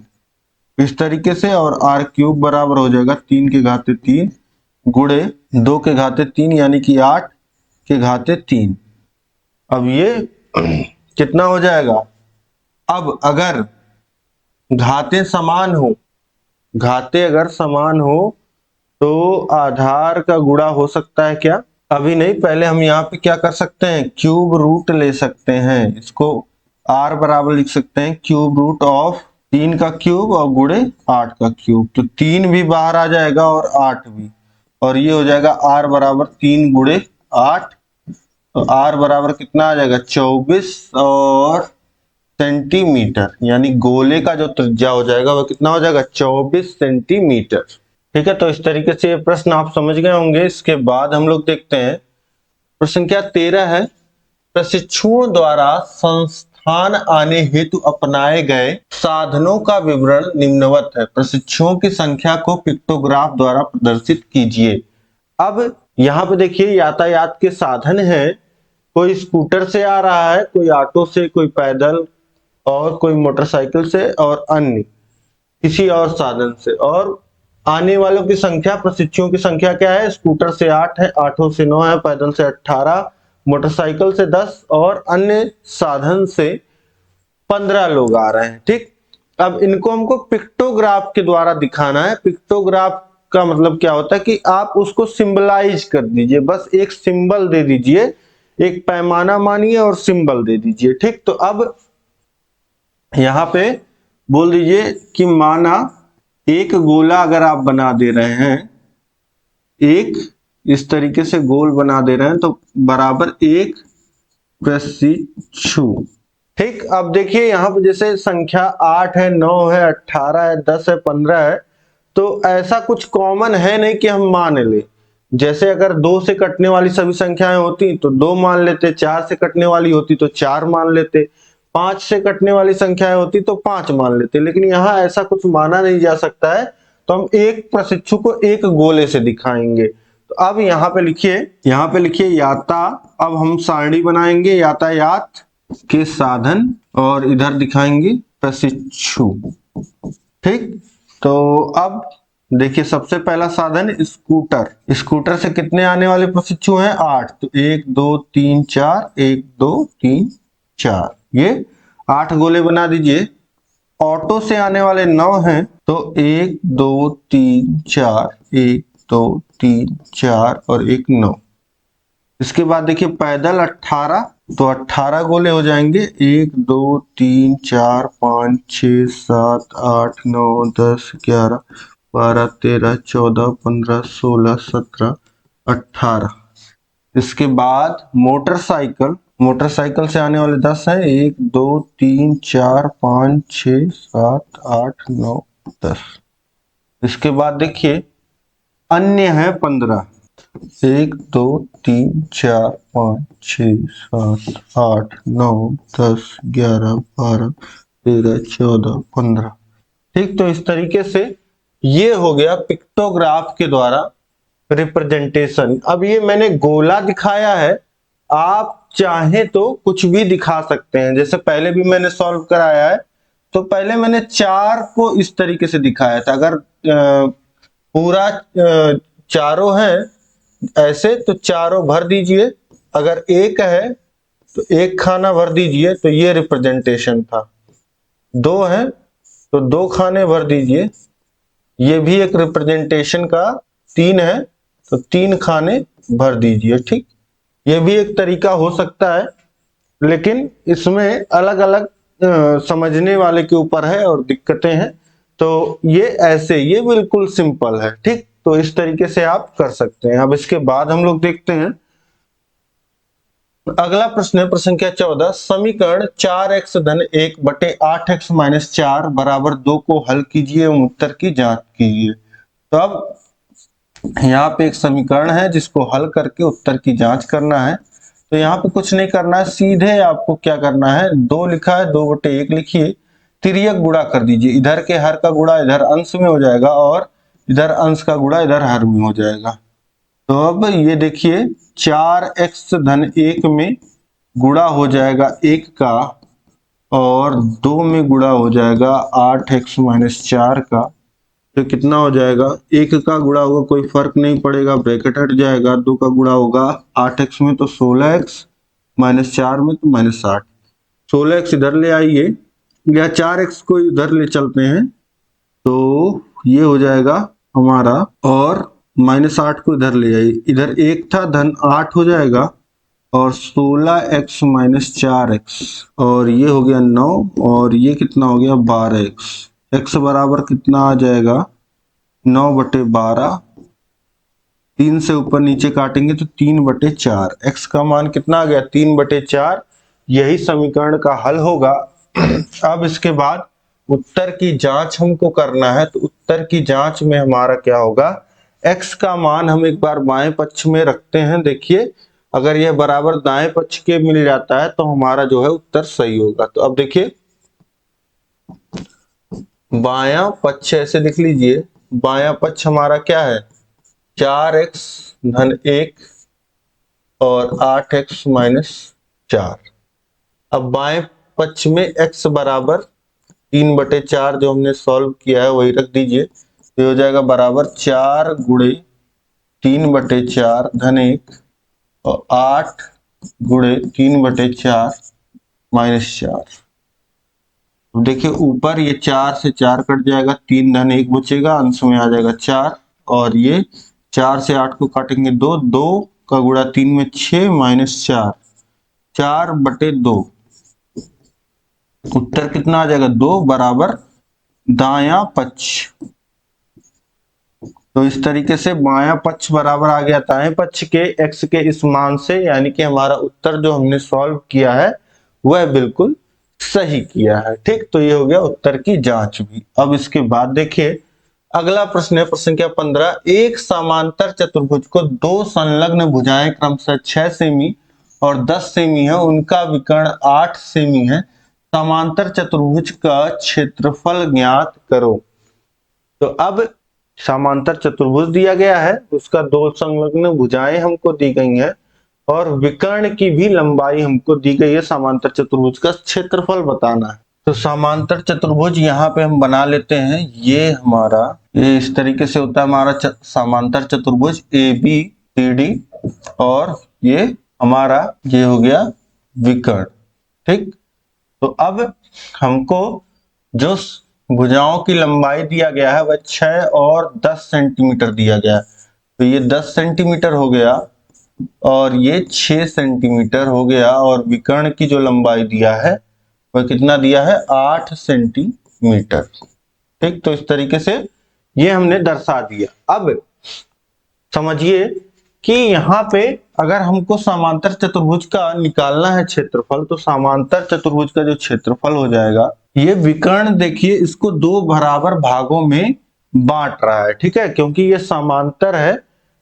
इस तरीके से। और आर क्यूब बराबर हो जाएगा 3 के घाते 3 गुणे 2 के घाते 3 यानी कि 8 के घाते 3। अब ये कितना हो जाएगा? अब अगर घाते समान हो, घाते अगर समान हो तो आधार का गुणा हो सकता है क्या? अभी नहीं, पहले हम यहाँ पे क्या कर सकते हैं? क्यूब रूट ले सकते हैं। इसको r बराबर लिख सकते हैं क्यूब रूट ऑफ 3 का क्यूब और गुणे 8 का क्यूब। तो 3 भी बाहर आ जाएगा और 8 भी, और ये हो जाएगा r बराबर 3 गुणे 8। तो r बराबर कितना आ जाएगा? 24 और सेंटीमीटर, यानी गोले का जो त्रिज्या हो जाएगा वो कितना हो जाएगा? 24 सेंटीमीटर। ठीक है, तो इस तरीके से ये प्रश्न आप समझ गए होंगे। इसके बाद हम लोग देखते हैं प्रश्न संख्या 13 है। प्रशिक्षुओं द्वारा संस्थान आने हेतु अपनाए गए साधनों का विवरण निम्नवत है। प्रशिक्षुओं की संख्या को पिक्टोग्राफ द्वारा प्रदर्शित कीजिए। अब यहाँ पे देखिए यातायात के साधन है। कोई स्कूटर से आ रहा है, कोई ऑटो से, कोई पैदल और कोई मोटरसाइकिल से और अन्य किसी और साधन से। और आने वालों की संख्या, प्रशिक्षुओं की संख्या क्या है? स्कूटर से 8 है, ऑटो से 9 है, पैदल से 18, मोटरसाइकिल से 10 और अन्य साधन से 15 लोग आ रहे हैं। ठीक, अब इनको हमको पिक्टोग्राफ के द्वारा दिखाना है। पिक्टोग्राफ का मतलब क्या होता है कि आप उसको सिंबलाइज कर दीजिए, बस एक सिंबल दे दीजिए, एक पैमाना मानिए और सिंबल दे दीजिए। ठीक, तो अब यहां पे बोल दीजिए कि माना एक गोला अगर आप बना दे रहे हैं, एक इस तरीके से गोल बना दे रहे हैं, तो बराबर एक प्रशिक्षु। ठीक, अब देखिए यहाँ पे जैसे संख्या 8 है, 9 है, 18 है, 10 है, 15 है, तो ऐसा कुछ कॉमन है नहीं कि हम मान ले। जैसे अगर 2 से कटने वाली सभी संख्याएं होती तो 2 मान लेते, 4 से कटने वाली होती तो 4 मान लेते, 5 से कटने वाली संख्याएं होती तो 5 मान लेते। लेकिन यहाँ ऐसा कुछ माना नहीं जा सकता है, तो हम एक प्रशिक्षु को एक गोले से दिखाएंगे। तो अब यहाँ पे लिखिए याता। अब हम सारणी बनाएंगे यातायात के साधन और इधर दिखाएंगे प्रशिक्षु। ठीक, तो अब देखिए सबसे पहला साधन स्कूटर। स्कूटर से कितने आने वाले प्रशिक्षु हैं? 8। तो 1 2 3 4, 1 2 3 4, ये 8 गोले बना दीजिए। ऑटो से आने वाले 9 हैं, तो 1 2 3 4, 1 2 3 4 और 1 9। इसके बाद देखिए पैदल 18 तो 18 गोले हो जाएंगे। 1 2 3 4 5 6 7 8 9 10 11 12 13 14 15 16 17 18। इसके बाद मोटरसाइकिल, मोटरसाइकिल से आने वाले 10 है। 1 2 3 4 5 6 7 8 9 10। इसके बाद देखिए अन्य है 15। 1 2 3 4 5 6 7 8 9 10 11 12 13 14 15। ठीक, तो इस तरीके से ये हो गया पिक्टोग्राफ के द्वारा रिप्रेजेंटेशन। अब ये मैंने गोला दिखाया है, आप चाहे तो कुछ भी दिखा सकते हैं। जैसे पहले भी मैंने सॉल्व कराया है, तो पहले मैंने 4 को इस तरीके से दिखाया था। अगर पूरा चारों है ऐसे तो चारों भर दीजिए, अगर एक है तो एक खाना भर दीजिए, तो ये रिप्रेजेंटेशन था। 2 है तो 2 खाने भर दीजिए, ये भी एक रिप्रेजेंटेशन का। 3 है तो 3 खाने भर दीजिए। ठीक, ये भी एक तरीका हो सकता है, लेकिन इसमें अलग अलग समझने वाले के ऊपर है और दिक्कतें हैं। तो ये ऐसे, ये बिल्कुल सिंपल है। ठीक, तो इस तरीके से आप कर सकते हैं। अब इसके बाद हम लोग देखते हैं अगला प्रश्न है, प्रश्न संख्या 14। समीकरण 4x धन 1 बटे 8x माइनस 4 बराबर 2 को हल कीजिए एवं उत्तर की जांच कीजिए। तो अब यहाँ पे एक समीकरण है जिसको हल करके उत्तर की जांच करना है। तो यहाँ पे कुछ नहीं करना है, सीधे आपको क्या करना है, 2 लिखा है 2 बटे 1 लिखिए, तिर्यक गुणा कर दीजिए। इधर के हर का गुणा इधर अंश में हो जाएगा और इधर अंश का गुणा इधर हर में हो जाएगा। तो अब ये देखिए 4x धन 1 में गुणा हो जाएगा 1 का और 2 में गुणा हो जाएगा 8x माइनस 4 का। तो कितना हो जाएगा, 1 का गुणा होगा कोई फर्क नहीं पड़ेगा, ब्रैकेट हट जाएगा। 2 का गुणा होगा 8x में तो 16x, माइनस 4 में तो माइनस 8। 16x इधर ले आइए या 4x को इधर ले चलते हैं, तो ये हो जाएगा हमारा, और माइनस 8 को इधर ले आइए। इधर 1 था धन 8 हो जाएगा और 16x माइनस 4x, और ये हो गया 9 और ये कितना हो गया 12x। x बराबर कितना आ जाएगा 9 बटे 12। 3 से ऊपर नीचे काटेंगे तो 3 बटे 4। x का मान कितना आ गया 3 बटे 4। यही समीकरण का हल होगा। अब इसके बाद उत्तर की जांच हमको करना है। तो उत्तर की जांच में हमारा क्या होगा, x का मान हम एक बार बाएं पक्ष में रखते हैं। देखिए अगर यह बराबर दाएं पक्ष के मिल जाता है तो हमारा जो है उत्तर सही होगा। तो अब देखिए बायां पक्ष ऐसे लिख लीजिए, बायां पक्ष हमारा क्या है 4x धन 1 और 8x माइनस 4। अब बाएं पक्ष में x बराबर 3 बटे 4 जो हमने सॉल्व किया है वही रख दीजिए। तो हो जाएगा बराबर 4 गुणे 3 बटे 4 धन 1 और 8 गुणे 3 बटे 4 माइनस 4। अब देखिए ऊपर ये 4 से 4 कट जाएगा, 3 धन 1 बचेगा, अंश में आ जाएगा 4, और ये 4 से 8 को काटेंगे 2, 2 का गुणा 3 में 6 माइनस 4, 4 बटे 2। उत्तर कितना आ जाएगा 2 बराबर दायां पक्ष। तो इस तरीके से बायां पक्ष बराबर आ गया दाएं पक्ष के x के इस मान से, यानी कि हमारा उत्तर जो हमने सॉल्व किया है वह बिल्कुल सही किया है। ठीक, तो ये हो गया उत्तर की जांच भी। अब इसके बाद देखिए अगला प्रश्न है, प्रश्न संख्या 15। एक समांतर चतुर्भुज को 2 संलग्न भुजाएं क्रमशः 6 सेमी और 10 सेमी है, उनका विकर्ण 8 सेमी है। समांतर चतुर्भुज का क्षेत्रफल ज्ञात करो। तो अब समांतर चतुर्भुज दिया गया है, उसका 2 संलग्न भुजाएं हमको दी गई हैं और विकर्ण की भी लंबाई हमको दी गई है। समांतर चतुर्भुज का क्षेत्रफल बताना है। तो समांतर चतुर्भुज यहाँ पे हम बना लेते हैं। ये हमारा ये इस तरीके से होता है हमारा समांतर चतुर्भुज ABCD, और ये हमारा ये हो गया विकर्ण। ठीक, तो अब हमको जो भुजाओं की लंबाई दिया गया है वह 6 और 10 सेंटीमीटर दिया गया है। तो ये 10 सेंटीमीटर हो गया और ये 6 सेंटीमीटर हो गया, और विकर्ण की जो लंबाई दिया है वह कितना दिया है, 8 सेंटीमीटर। ठीक, तो इस तरीके से ये हमने दर्शा दिया। अब समझिए कि यहाँ पे अगर हमको समांतर चतुर्भुज का निकालना है क्षेत्रफल, तो समांतर चतुर्भुज का जो क्षेत्रफल हो जाएगा, ये विकर्ण देखिए इसको दो बराबर भागों में बांट रहा है। ठीक है, क्योंकि ये समांतर है।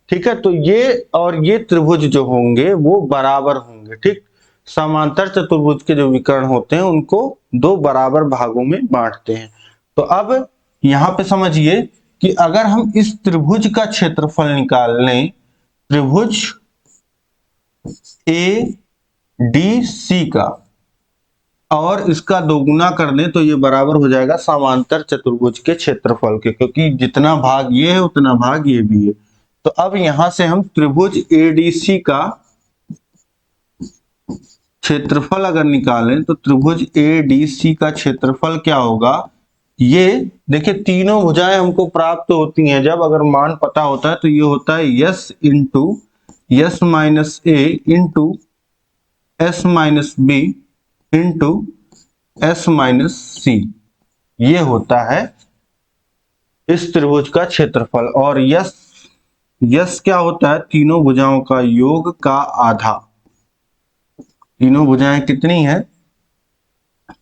ठीक है, तो ये और ये त्रिभुज जो होंगे वो बराबर होंगे। ठीक, समांतर चतुर्भुज के जो विकर्ण होते हैं उनको दो बराबर भागों में बांटते हैं। तो अब यहाँ पे समझिए कि अगर हम इस त्रिभुज का क्षेत्रफल निकाल लें, त्रिभुज ए डी सी का, और इसका दोगुना कर दें तो ये बराबर हो जाएगा समांतर चतुर्भुज के क्षेत्रफल के, क्योंकि जितना भाग ये है उतना भाग ये भी है। तो अब यहां से हम त्रिभुज एडीसी का क्षेत्रफल अगर निकालें तो त्रिभुज एडीसी का क्षेत्रफल क्या होगा, ये देखिए तीनों भुजाएं हमको प्राप्त होती हैं जब अगर मान पता होता है, तो ये होता है s into s minus a into s minus b into s minus c, ये होता है इस त्रिभुज का क्षेत्रफल। और यस यस क्या होता है, तीनों भुजाओं का योग का आधा। तीनों भुजाएं कितनी है,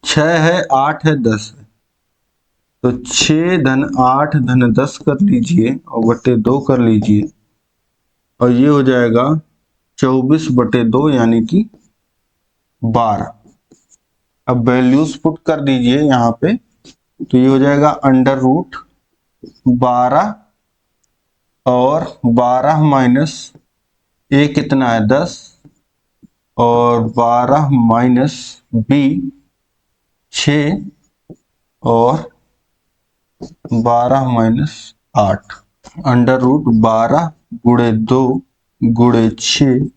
6 है, 8 है, 10 है, तो 6 धन 8 धन 10 कर लीजिए और बटे 2 कर लीजिए, और ये हो जाएगा 24 बटे 2 यानी कि 12। अब वैल्यूज पुट कर दीजिए यहाँ पे, तो ये हो जाएगा अंडर रूट 12 और 12 माइनस ए कितना है 10, और 12 माइनस बी 6, और 12 माइनस 8, अंडर रूट 12 गुणे 2 गुणे 6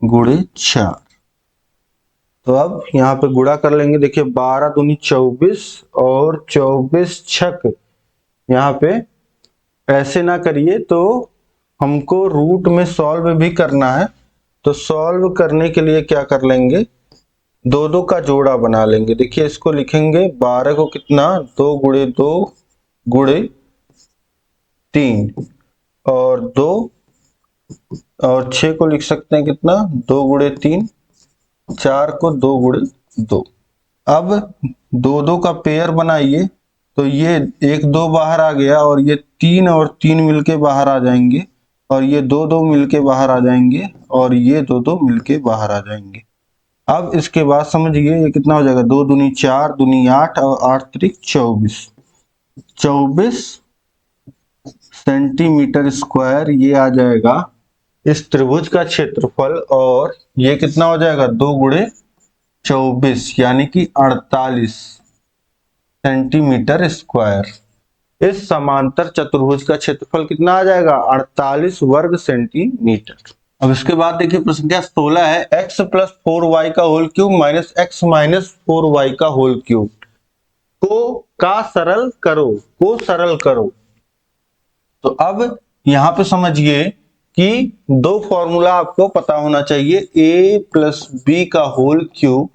गुणे 4। तो अब यहाँ पे गुणा कर लेंगे। देखिए 12 दूनी 24 और 24 छक, यहाँ पे ऐसे ना करिए, तो हमको रूट में सॉल्व भी करना है। तो सॉल्व करने के लिए क्या कर लेंगे, दो दो का जोड़ा बना लेंगे। देखिए इसको लिखेंगे 12 को कितना 2 गुणे 2 गुणे 3, और 2 और 6 को लिख सकते हैं कितना 2 गुणे 3, 4 को 2 गुणे 2। अब दो दो का पेयर बनाइए, तो ये 1 2 बाहर आ गया, और ये 3 और 3 मिलके बाहर आ जाएंगे, और ये 2 2 मिलके बाहर आ जाएंगे, और ये 2 2 मिलके बाहर आ जाएंगे। अब इसके बाद समझिए ये कितना हो जाएगा, 2 दूनी 4 दूनी 8 और 8 त्रिक 24, 24 सेंटीमीटर स्क्वायर ये आ जाएगा इस त्रिभुज का क्षेत्रफल। और ये कितना हो जाएगा 2 गुणे 24 यानी कि 48 सेंटीमीटर स्क्वायर। इस समांतर चतुर्भुज का क्षेत्रफल कितना आ जाएगा 48 वर्ग सेंटीमीटर। अब इसके बाद देखिए प्रश्न संख्या 16 है, x प्लस 4y का whole cube minus x minus 4y का होल क्यूब को सरल करो। तो अब यहाँ पे समझिए कि दो फॉर्मूला आपको पता होना चाहिए, a प्लस बी का होल क्यूब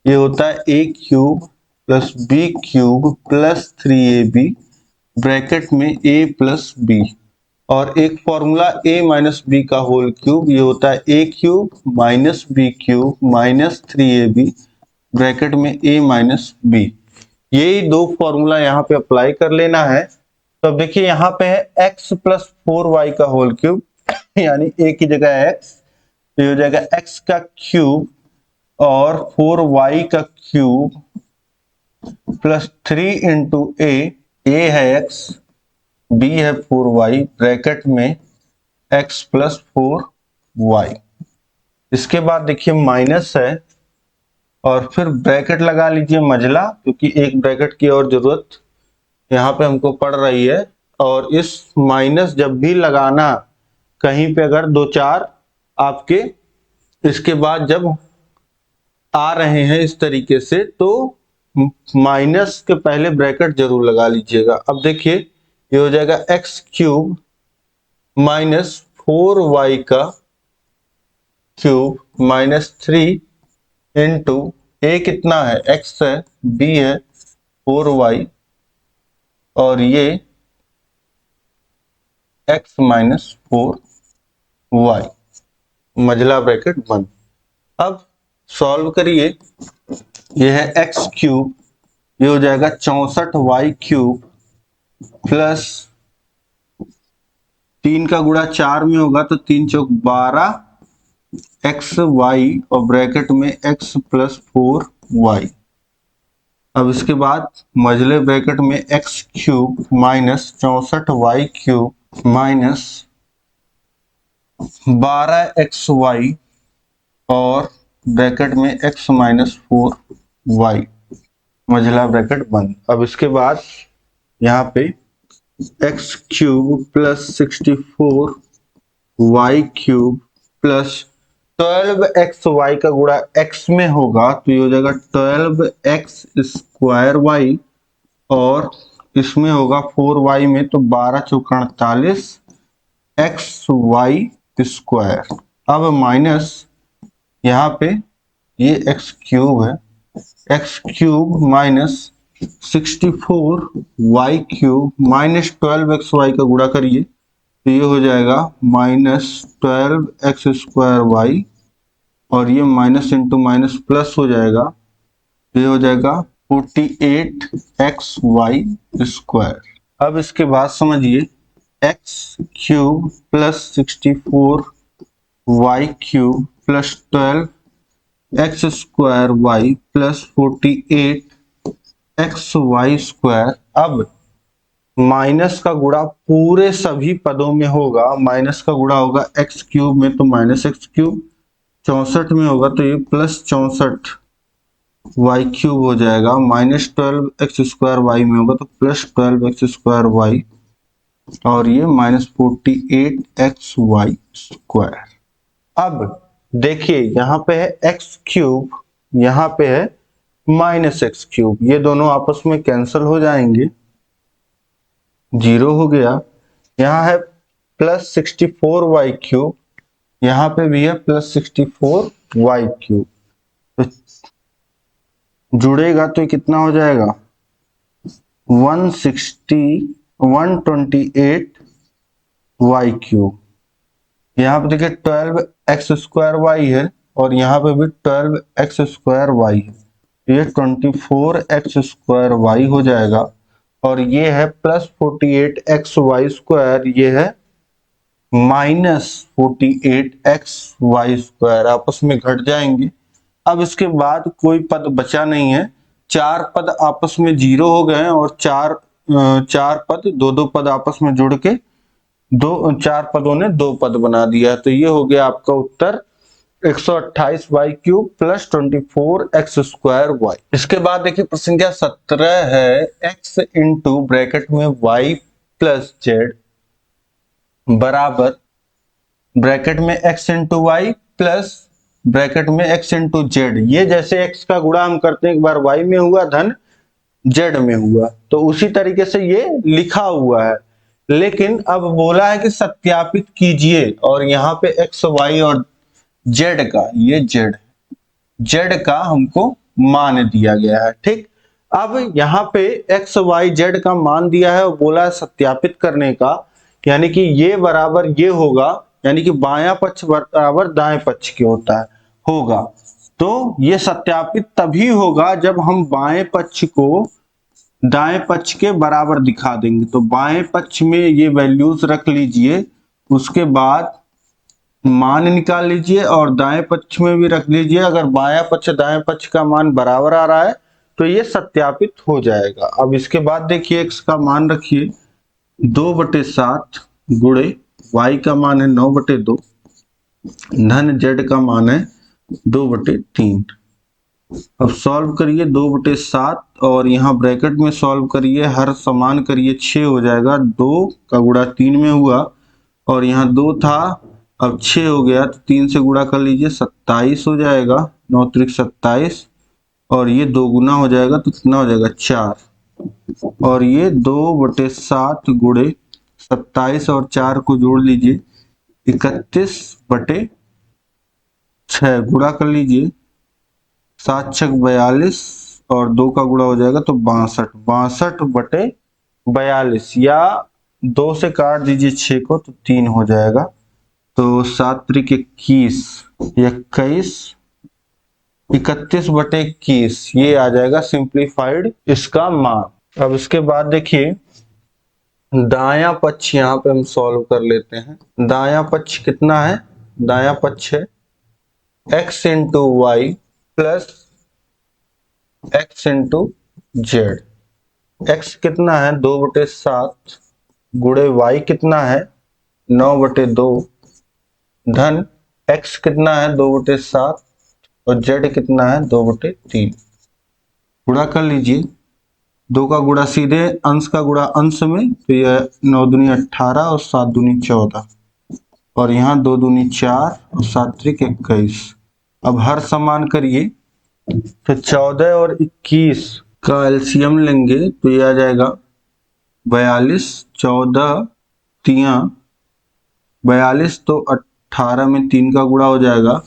ये होता है a cube plus B cube plus 3ab bracket में a प्लस बी, और एक फॉर्मूला a माइनस बी का होल क्यूब ये होता है a cube minus B cube minus 3ab bracket में a माइनस बी। यही दो फॉर्मूला यहाँ पे अप्लाई कर लेना है। तो अब देखिए यहाँ पे है x प्लस 4y का होल क्यूब यानी a की जगह x, तो ये हो जाएगा x का क्यूब और 4y का क्यूब प्लस 3 इंटू a है x, b है 4y ब्रैकेट में x प्लस 4y। इसके बाद देखिए माइनस है और फिर ब्रैकेट लगा लीजिए मझला, क्योंकि एक ब्रैकेट की और जरूरत यहाँ पे हमको पड़ रही है। और इस माइनस जब भी लगाना कहीं पे अगर दो चार आपके इसके बाद जब आ रहे हैं इस तरीके से, तो माइनस के पहले ब्रैकेट जरूर लगा लीजिएगा। अब देखिए ये हो जाएगा x क्यूब माइनस 4y का क्यूब माइनस 3 इंटू ए कितना है, x है, b है 4y, और ये x माइनस 4y, मझला ब्रैकेट बंद। अब सॉल्व करिए, ये है x क्यूब, ये हो जाएगा 64y क्यूब प्लस 3 का गुणा 4 में होगा तो 3 चौक 12 एक्स वाई और ब्रैकेट में x प्लस 4y। अब इसके बाद मझले ब्रैकेट में x cube minus 64y cube minus 12xy और ब्रैकेट में x माइनस 4y, मझला ब्रैकेट बंद। अब इसके बाद यहाँ पे x cube plus 64y cube plus 12xy का गुणा x में होगा तो ये हो जाएगा 12x स्क्वायर y, और इसमें होगा 4y में तो 12 चौका 48 xy स्क्वायर। अब माइनस यहाँ पे ये x क्यूब है, x cube minus 64y cube minus 12xy का गुणा करिए तो ये हो जाएगा माइनस 12x स्क्वायर y, और ये माइनस इंटू माइनस प्लस हो जाएगा, ये हो जाएगा 48xy स्क्वायर। अब इसके बाद समझिए x cube plus 64y cube plus 12x square y plus 48xy square. अब माइनस का गुणा पूरे सभी पदों में होगा, माइनस का गुणा होगा x क्यूब में तो माइनस x क्यूब, 64 में होगा तो ये प्लस 64y क्यूब हो जाएगा, माइनस 12x स्क्वायर y में होगा तो प्लस 12x स्क्वायर y, और ये माइनस 48xy स्क्वायर। अब देखिए यहाँ पे है x क्यूब, यहाँ पे है माइनस x क्यूब, ये दोनों आपस में कैंसिल हो जाएंगे, 0 हो गया। यहाँ है प्लस 64y क्यूब, यहाँ पे भी है प्लस 64y क्यूब, तो जुड़ेगा तो कितना हो जाएगा 128y क्यूब। यहाँ पे देखिए 12x स्क्वायर y है और यहाँ पे भी 12x स्क्वायर y है, ये 24x स्क्वायर y हो जाएगा, और ये है प्लस 48xy स्क्वायर, ये है माइनस 48xy स्क्वायर, आपस में घट जाएंगे। अब इसके बाद कोई पद बचा नहीं है, 4 पद आपस में 0 हो गए हैं, और चार पद दो पद आपस में जुड़ के 4 पदों ने 2 पद बना दिया। तो ये हो गया आपका उत्तर 128y cube plus 24x square y। इसके बाद देखिए प्रश्न संख्या 17 है, x इंटू ब्रैकेट में y प्लस जेड बराबर ब्रैकेट में x into Y plus bracket में x इंटू जेड। ये जैसे x का गुणा हम करते हैं, एक बार y में हुआ धन z में हुआ, तो उसी तरीके से ये लिखा हुआ है, लेकिन अब बोला है कि सत्यापित कीजिए, और यहाँ पे x y और z का, ये z का हमको मान दिया गया है। ठीक, अब यहाँ पे x y z का मान दिया है और बोला है सत्यापित करने का, यानी कि ये बराबर ये होगा, यानी कि बायां पक्ष बराबर दाएं पक्ष के होता है होगा, तो ये सत्यापित तभी होगा जब हम बाएं पक्ष को दाएं पक्ष के बराबर दिखा देंगे। तो बाएं पक्ष में ये वैल्यूज रख लीजिए, उसके बाद मान निकाल लीजिए और दाएं पक्ष में भी रख लीजिए। अगर बायां पक्ष दाएं पक्ष का मान बराबर आ रहा है तो ये सत्यापित हो जाएगा। अब इसके बाद देखिए x का मान रखिए 2/7 गुणे y का मान है 9/2 धन z का मान है 2/3। अब सॉल्व करिए 2/7 और यहाँ ब्रैकेट में सॉल्व करिए, हर समान करिए, 6 हो जाएगा, 2 का गुणा 3 में हुआ और यहाँ 2 था, अब 6 हो गया तो 3 से गुणा कर लीजिए, 27 हो जाएगा, 9 त्रिक 27, और ये 2 गुना हो जाएगा तो कितना हो जाएगा 4, और ये 2/7 गुणे 27 और 4 को जोड़ लीजिए 31/3। 6 गुणा कर लीजिए, 7 छक 42 और 2 का गुणा हो जाएगा तो 62, 62/42 या 2 से काट दीजिए 6 को तो 3 हो जाएगा। तो 7 त्रिक 21, 21, 31/21 ये आ जाएगा सिंप्लीफाइड इसका मान। अब इसके बाद देखिए दायां पक्ष यहाँ पे हम सॉल्व कर लेते हैं। दायां पक्ष कितना है? दायां पक्ष है x into Y plus x into Z. x कितना है? 2/7 गुणे y कितना है? 9/2 धन x कितना है? 2/7 और z कितना है? 2/3। गुणा कर लीजिए, 2 का गुणा सीधे अंश का गुणा अंश में, तो यह 9 दूनी 18 और 7 दूनी 14 और यहाँ 2 दूनी 4 और 7 त्रिक 21। अब हर समान करिए, तो 14 और 21 का एलसीएम लेंगे तो ये आ जाएगा 42, 14 तिया 42 तो 18 में 3 का गुणा हो जाएगा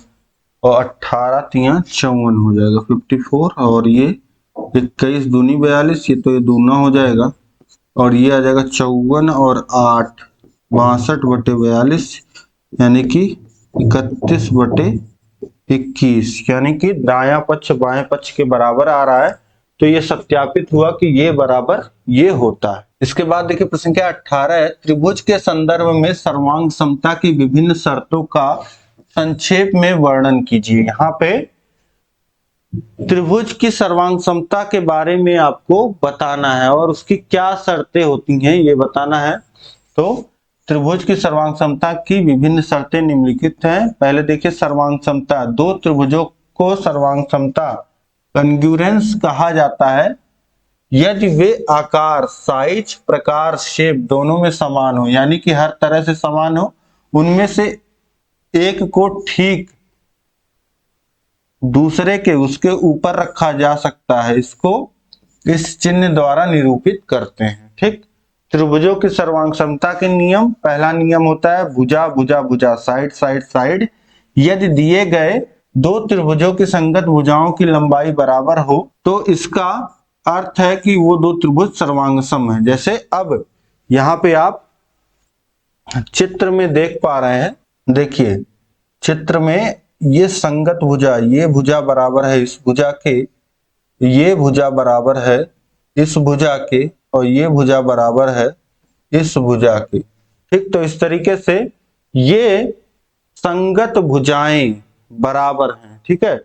और 18 तिया 54 हो जाएगा 54 और ये 21 दूनी 42, ये तो ये दूना हो जाएगा और ये आ जाएगा 54 और 8 62/42 यानी कि 31/21 यानी कि दायां पक्ष बाएं पक्ष के बराबर आ रहा है। तो ये सत्यापित हुआ कि ये बराबर ये होता है। इसके बाद देखिए प्रश्न संख्या 18 है, त्रिभुज के संदर्भ में सर्वांग समता की विभिन्न शर्तों का संक्षेप में वर्णन कीजिए। यहाँ पे त्रिभुज की सर्वांग समता के बारे में आपको बताना है और उसकी क्या शर्तें होती हैं ये बताना है। तो त्रिभुज की सर्वांग समता की विभिन्न शर्तें निम्नलिखित हैं। पहले देखिए सर्वांग समता, दो त्रिभुजों को सर्वांग समता कंग्यूरेंस कहा जाता है यदि वे आकार, साइज, प्रकार, शेप दोनों में समान हो, यानी कि हर तरह से समान हो, उनमें से एक को ठीक दूसरे के उसके ऊपर रखा जा सकता है। इसको इस चिन्ह द्वारा निरूपित करते हैं। ठीक, त्रिभुजों की सर्वांग समता के नियम, पहला नियम होता है भुजा भुजा भुजा, साइड साइड साइड। यदि दिए गए दो त्रिभुजों की संगत भुजाओं की लंबाई बराबर हो तो इसका अर्थ है कि वो दो त्रिभुज सर्वांगसम है। जैसे अब यहाँ पे आप चित्र में देख पा रहे हैं, देखिए चित्र में ये संगत भुजा, ये भुजा बराबर है इस भुजा के, ये भुजा बराबर है इस भुजा के और ये भुजा बराबर है इस भुजा के। ठीक, तो इस तरीके से ये संगत भुजाएं बराबर हैं। ठीक है,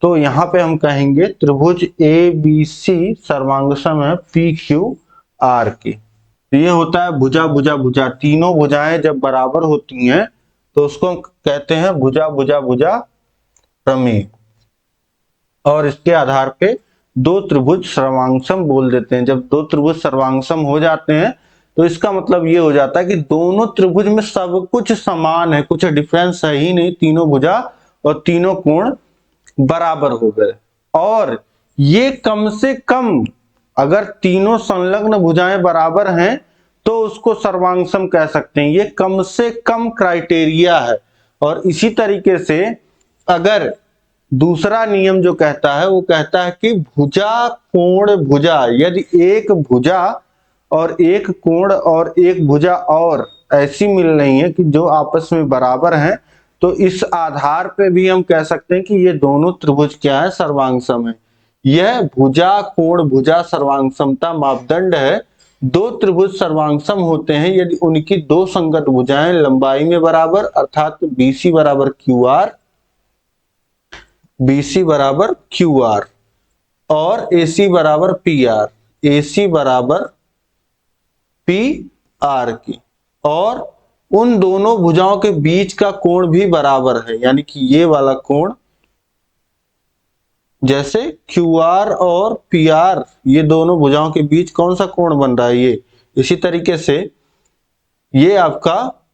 तो यहाँ पे हम कहेंगे त्रिभुज ABC सर्वांगसम है PQR की। तो ये होता है भुजा भुजा भुजा, तीनों भुजाएं जब बराबर होती हैं तो उसको कहते हैं भुजा भुजा भुजा प्रमेय और इसके आधार पे दो त्रिभुज सर्वांगसम बोल देते हैं। जब दो त्रिभुज सर्वांगसम हो जाते हैं तो इसका मतलब ये हो जाता है कि दोनों त्रिभुज में सब कुछ समान है, कुछ डिफरेंस है ही नहीं, तीनों भुजा और तीनों कोण बराबर हो गए। और ये कम से कम अगर तीनों संलग्न भुजाएं बराबर हैं तो उसको सर्वांगसम कह सकते हैं। ये कम से कम क्राइटेरिया है। और इसी तरीके से अगर दूसरा नियम जो कहता है वो कहता है कि भुजा कोण भुजा, यदि एक भुजा और एक कोण और एक भुजा और ऐसी मिल रही है कि जो आपस में बराबर हैं, तो इस आधार पे भी हम कह सकते हैं कि ये दोनों त्रिभुज क्या है, सर्वांगसम है। यह भुजा कोण भुजा सर्वांगसमता मापदंड है। दो त्रिभुज सर्वांगसम होते हैं यदि उनकी दो संगत भुजाएं लंबाई में बराबर अर्थात BC बराबर QR, BC बराबर QR और AC बराबर PR, AC बराबर PR की, और उन दोनों भुजाओं के बीच का कोण भी बराबर है, यानी कि ये वाला कोण, जैसे QR और PR ये दोनों भुजाओं के बीच कौन सा कोण बन रहा है, ये। इसी तरीके से ये आपका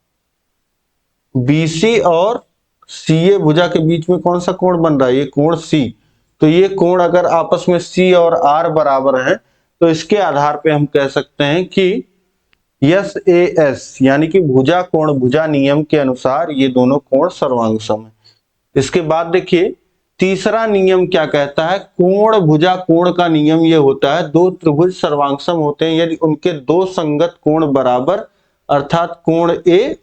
BC और CA भुजा के बीच में कौन सा कोण बन रहा है, ये कोण C। तो ये कोण अगर आपस में C और R बराबर है तो इसके आधार पे हम कह सकते हैं कि SAS यानी कि भुजा कोण भुजा नियम के अनुसार ये दोनों कोण सर्वांगसम है। इसके बाद देखिए तीसरा नियम क्या कहता है, कोण भुजा कोण का नियम ये होता है, दो त्रिभुज सर्वांगसम होते हैं यदि उनके दो संगत कोण बराबर, अर्थात कोण ए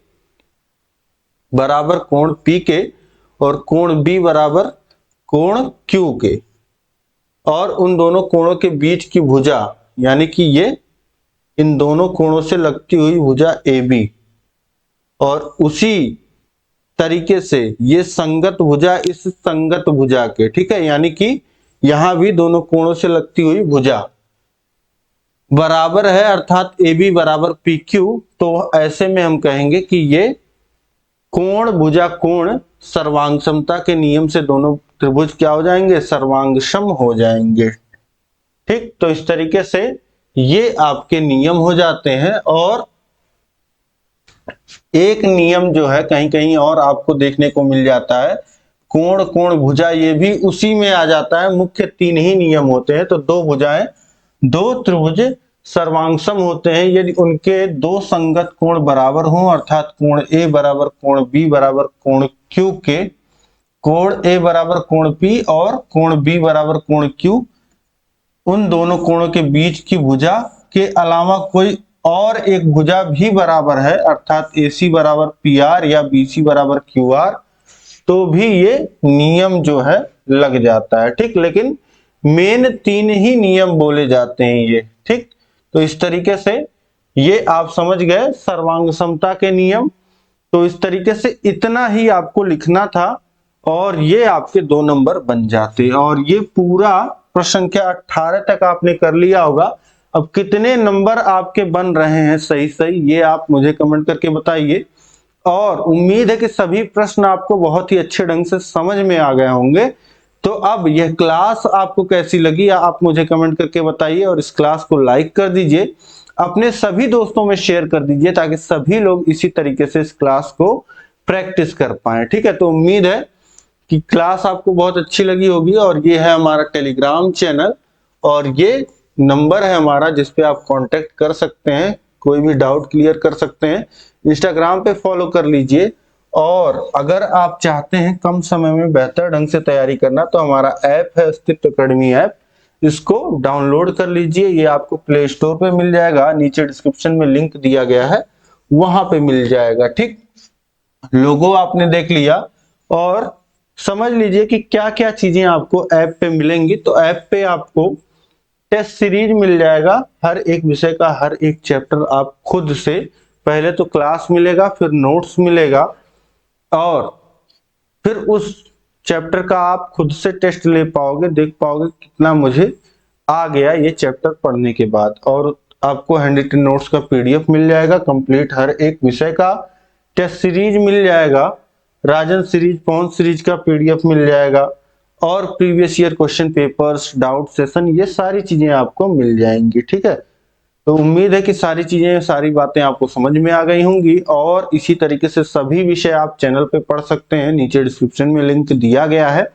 बराबर कोण पी के और कोण बी बराबर कोण क्यू के, और उन दोनों कोणों के बीच की भुजा यानी कि ये इन दोनों कोणों से लगती हुई भुजा ए बी, और उसी तरीके से ये संगत भुजा इस संगत भुजा के, ठीक है, यानी कि यहां भी दोनों कोणों से लगती हुई भुजा बराबर है, अर्थात ए बी बराबर पी क्यू, तो ऐसे में हम कहेंगे कि ये कोण भुजा कोण सर्वांग समता के नियम से दोनों त्रिभुज क्या हो जाएंगे, सर्वांगसम हो जाएंगे। ठीक, तो इस तरीके से ये आपके नियम हो जाते हैं। और एक नियम जो है कहीं कहीं और आपको देखने को मिल जाता है, कोण कोण भुजा, ये भी उसी में आ जाता है। मुख्य तीन ही नियम होते हैं, तो दो भुजाएं दो त्रिभुज सर्वांगसम होते हैं यदि उनके दो संगत कोण बराबर हों, अर्थात कोण ए बराबर कोण बी बराबर कोण क्यू के, कोण ए बराबर कोण पी और कोण बी बराबर कोण क्यू, उन दोनों कोणों के बीच की भुजा के अलावा कोई और एक भुजा भी बराबर है, अर्थात AC बराबर PR या BC बराबर QR, तो भी ये नियम जो है लग जाता है। ठीक, लेकिन मेन तीन ही नियम बोले जाते हैं ये। ठीक, तो इस तरीके से ये आप समझ गए सर्वांग समता के नियम। तो इस तरीके से इतना ही आपको लिखना था और ये आपके 2 नंबर बन जाते। और ये पूरा प्रश्न संख्या 18 तक आपने कर लिया होगा। अब कितने नंबर आपके बन रहे हैं सही सही, ये आप मुझे कमेंट करके बताइए। और उम्मीद है कि सभी प्रश्न आपको बहुत ही अच्छे ढंग से समझ में आ गए होंगे। तो अब यह क्लास आपको कैसी लगी आप मुझे कमेंट करके बताइए, और इस क्लास को लाइक कर दीजिए, अपने सभी दोस्तों में शेयर कर दीजिए ताकि सभी लोग इसी तरीके से इस क्लास को प्रैक्टिस कर पाए। ठीक है, तो उम्मीद है कि क्लास आपको बहुत अच्छी लगी होगी। और ये है हमारा टेलीग्राम चैनल और ये नंबर है हमारा जिस पे आप कांटेक्ट कर सकते हैं, कोई भी डाउट क्लियर कर सकते हैं। इंस्टाग्राम पे फॉलो कर लीजिए। और अगर आप चाहते हैं कम समय में बेहतर ढंग से तैयारी करना तो हमारा ऐप है अस्तित्व अकेडमी ऐप, इसको डाउनलोड कर लीजिए। ये आपको प्ले स्टोर पे मिल जाएगा, नीचे डिस्क्रिप्शन में लिंक दिया गया है, वहां पे मिल जाएगा। ठीक, लोगो आपने देख लिया और समझ लीजिए कि क्या क्या चीजें आपको ऐप पे मिलेंगी। तो ऐप पे आपको टेस्ट सीरीज मिल जाएगा, हर एक विषय का हर एक चैप्टर आप खुद से, पहले तो क्लास मिलेगा, फिर नोट्स मिलेगा, और फिर उस चैप्टर का आप खुद से टेस्ट ले पाओगे, देख पाओगे कितना मुझे आ गया ये चैप्टर पढ़ने के बाद। और आपको हैंड रिटन नोट्स का PDF मिल जाएगा कंप्लीट, हर एक विषय का टेस्ट सीरीज मिल जाएगा, राजन सीरीज पवन सीरीज का PDF मिल जाएगा, और previous year question papers, doubt session, ये सारी चीजें आपको मिल जाएंगी। ठीक है, तो उम्मीद है कि सारी चीजें सारी बातें आपको समझ में आ गई होंगी। और इसी तरीके से सभी विषय आप चैनल पे पढ़ सकते हैं, नीचे डिस्क्रिप्शन में लिंक दिया गया है,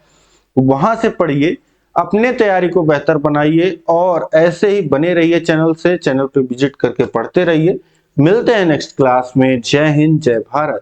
वहां से पढ़िए, अपने तैयारी को बेहतर बनाइए और ऐसे ही बने रहिए चैनल से, चैनल पे विजिट करके पढ़ते रहिए। मिलते हैं नेक्स्ट क्लास में। जय हिंद, जय भारत।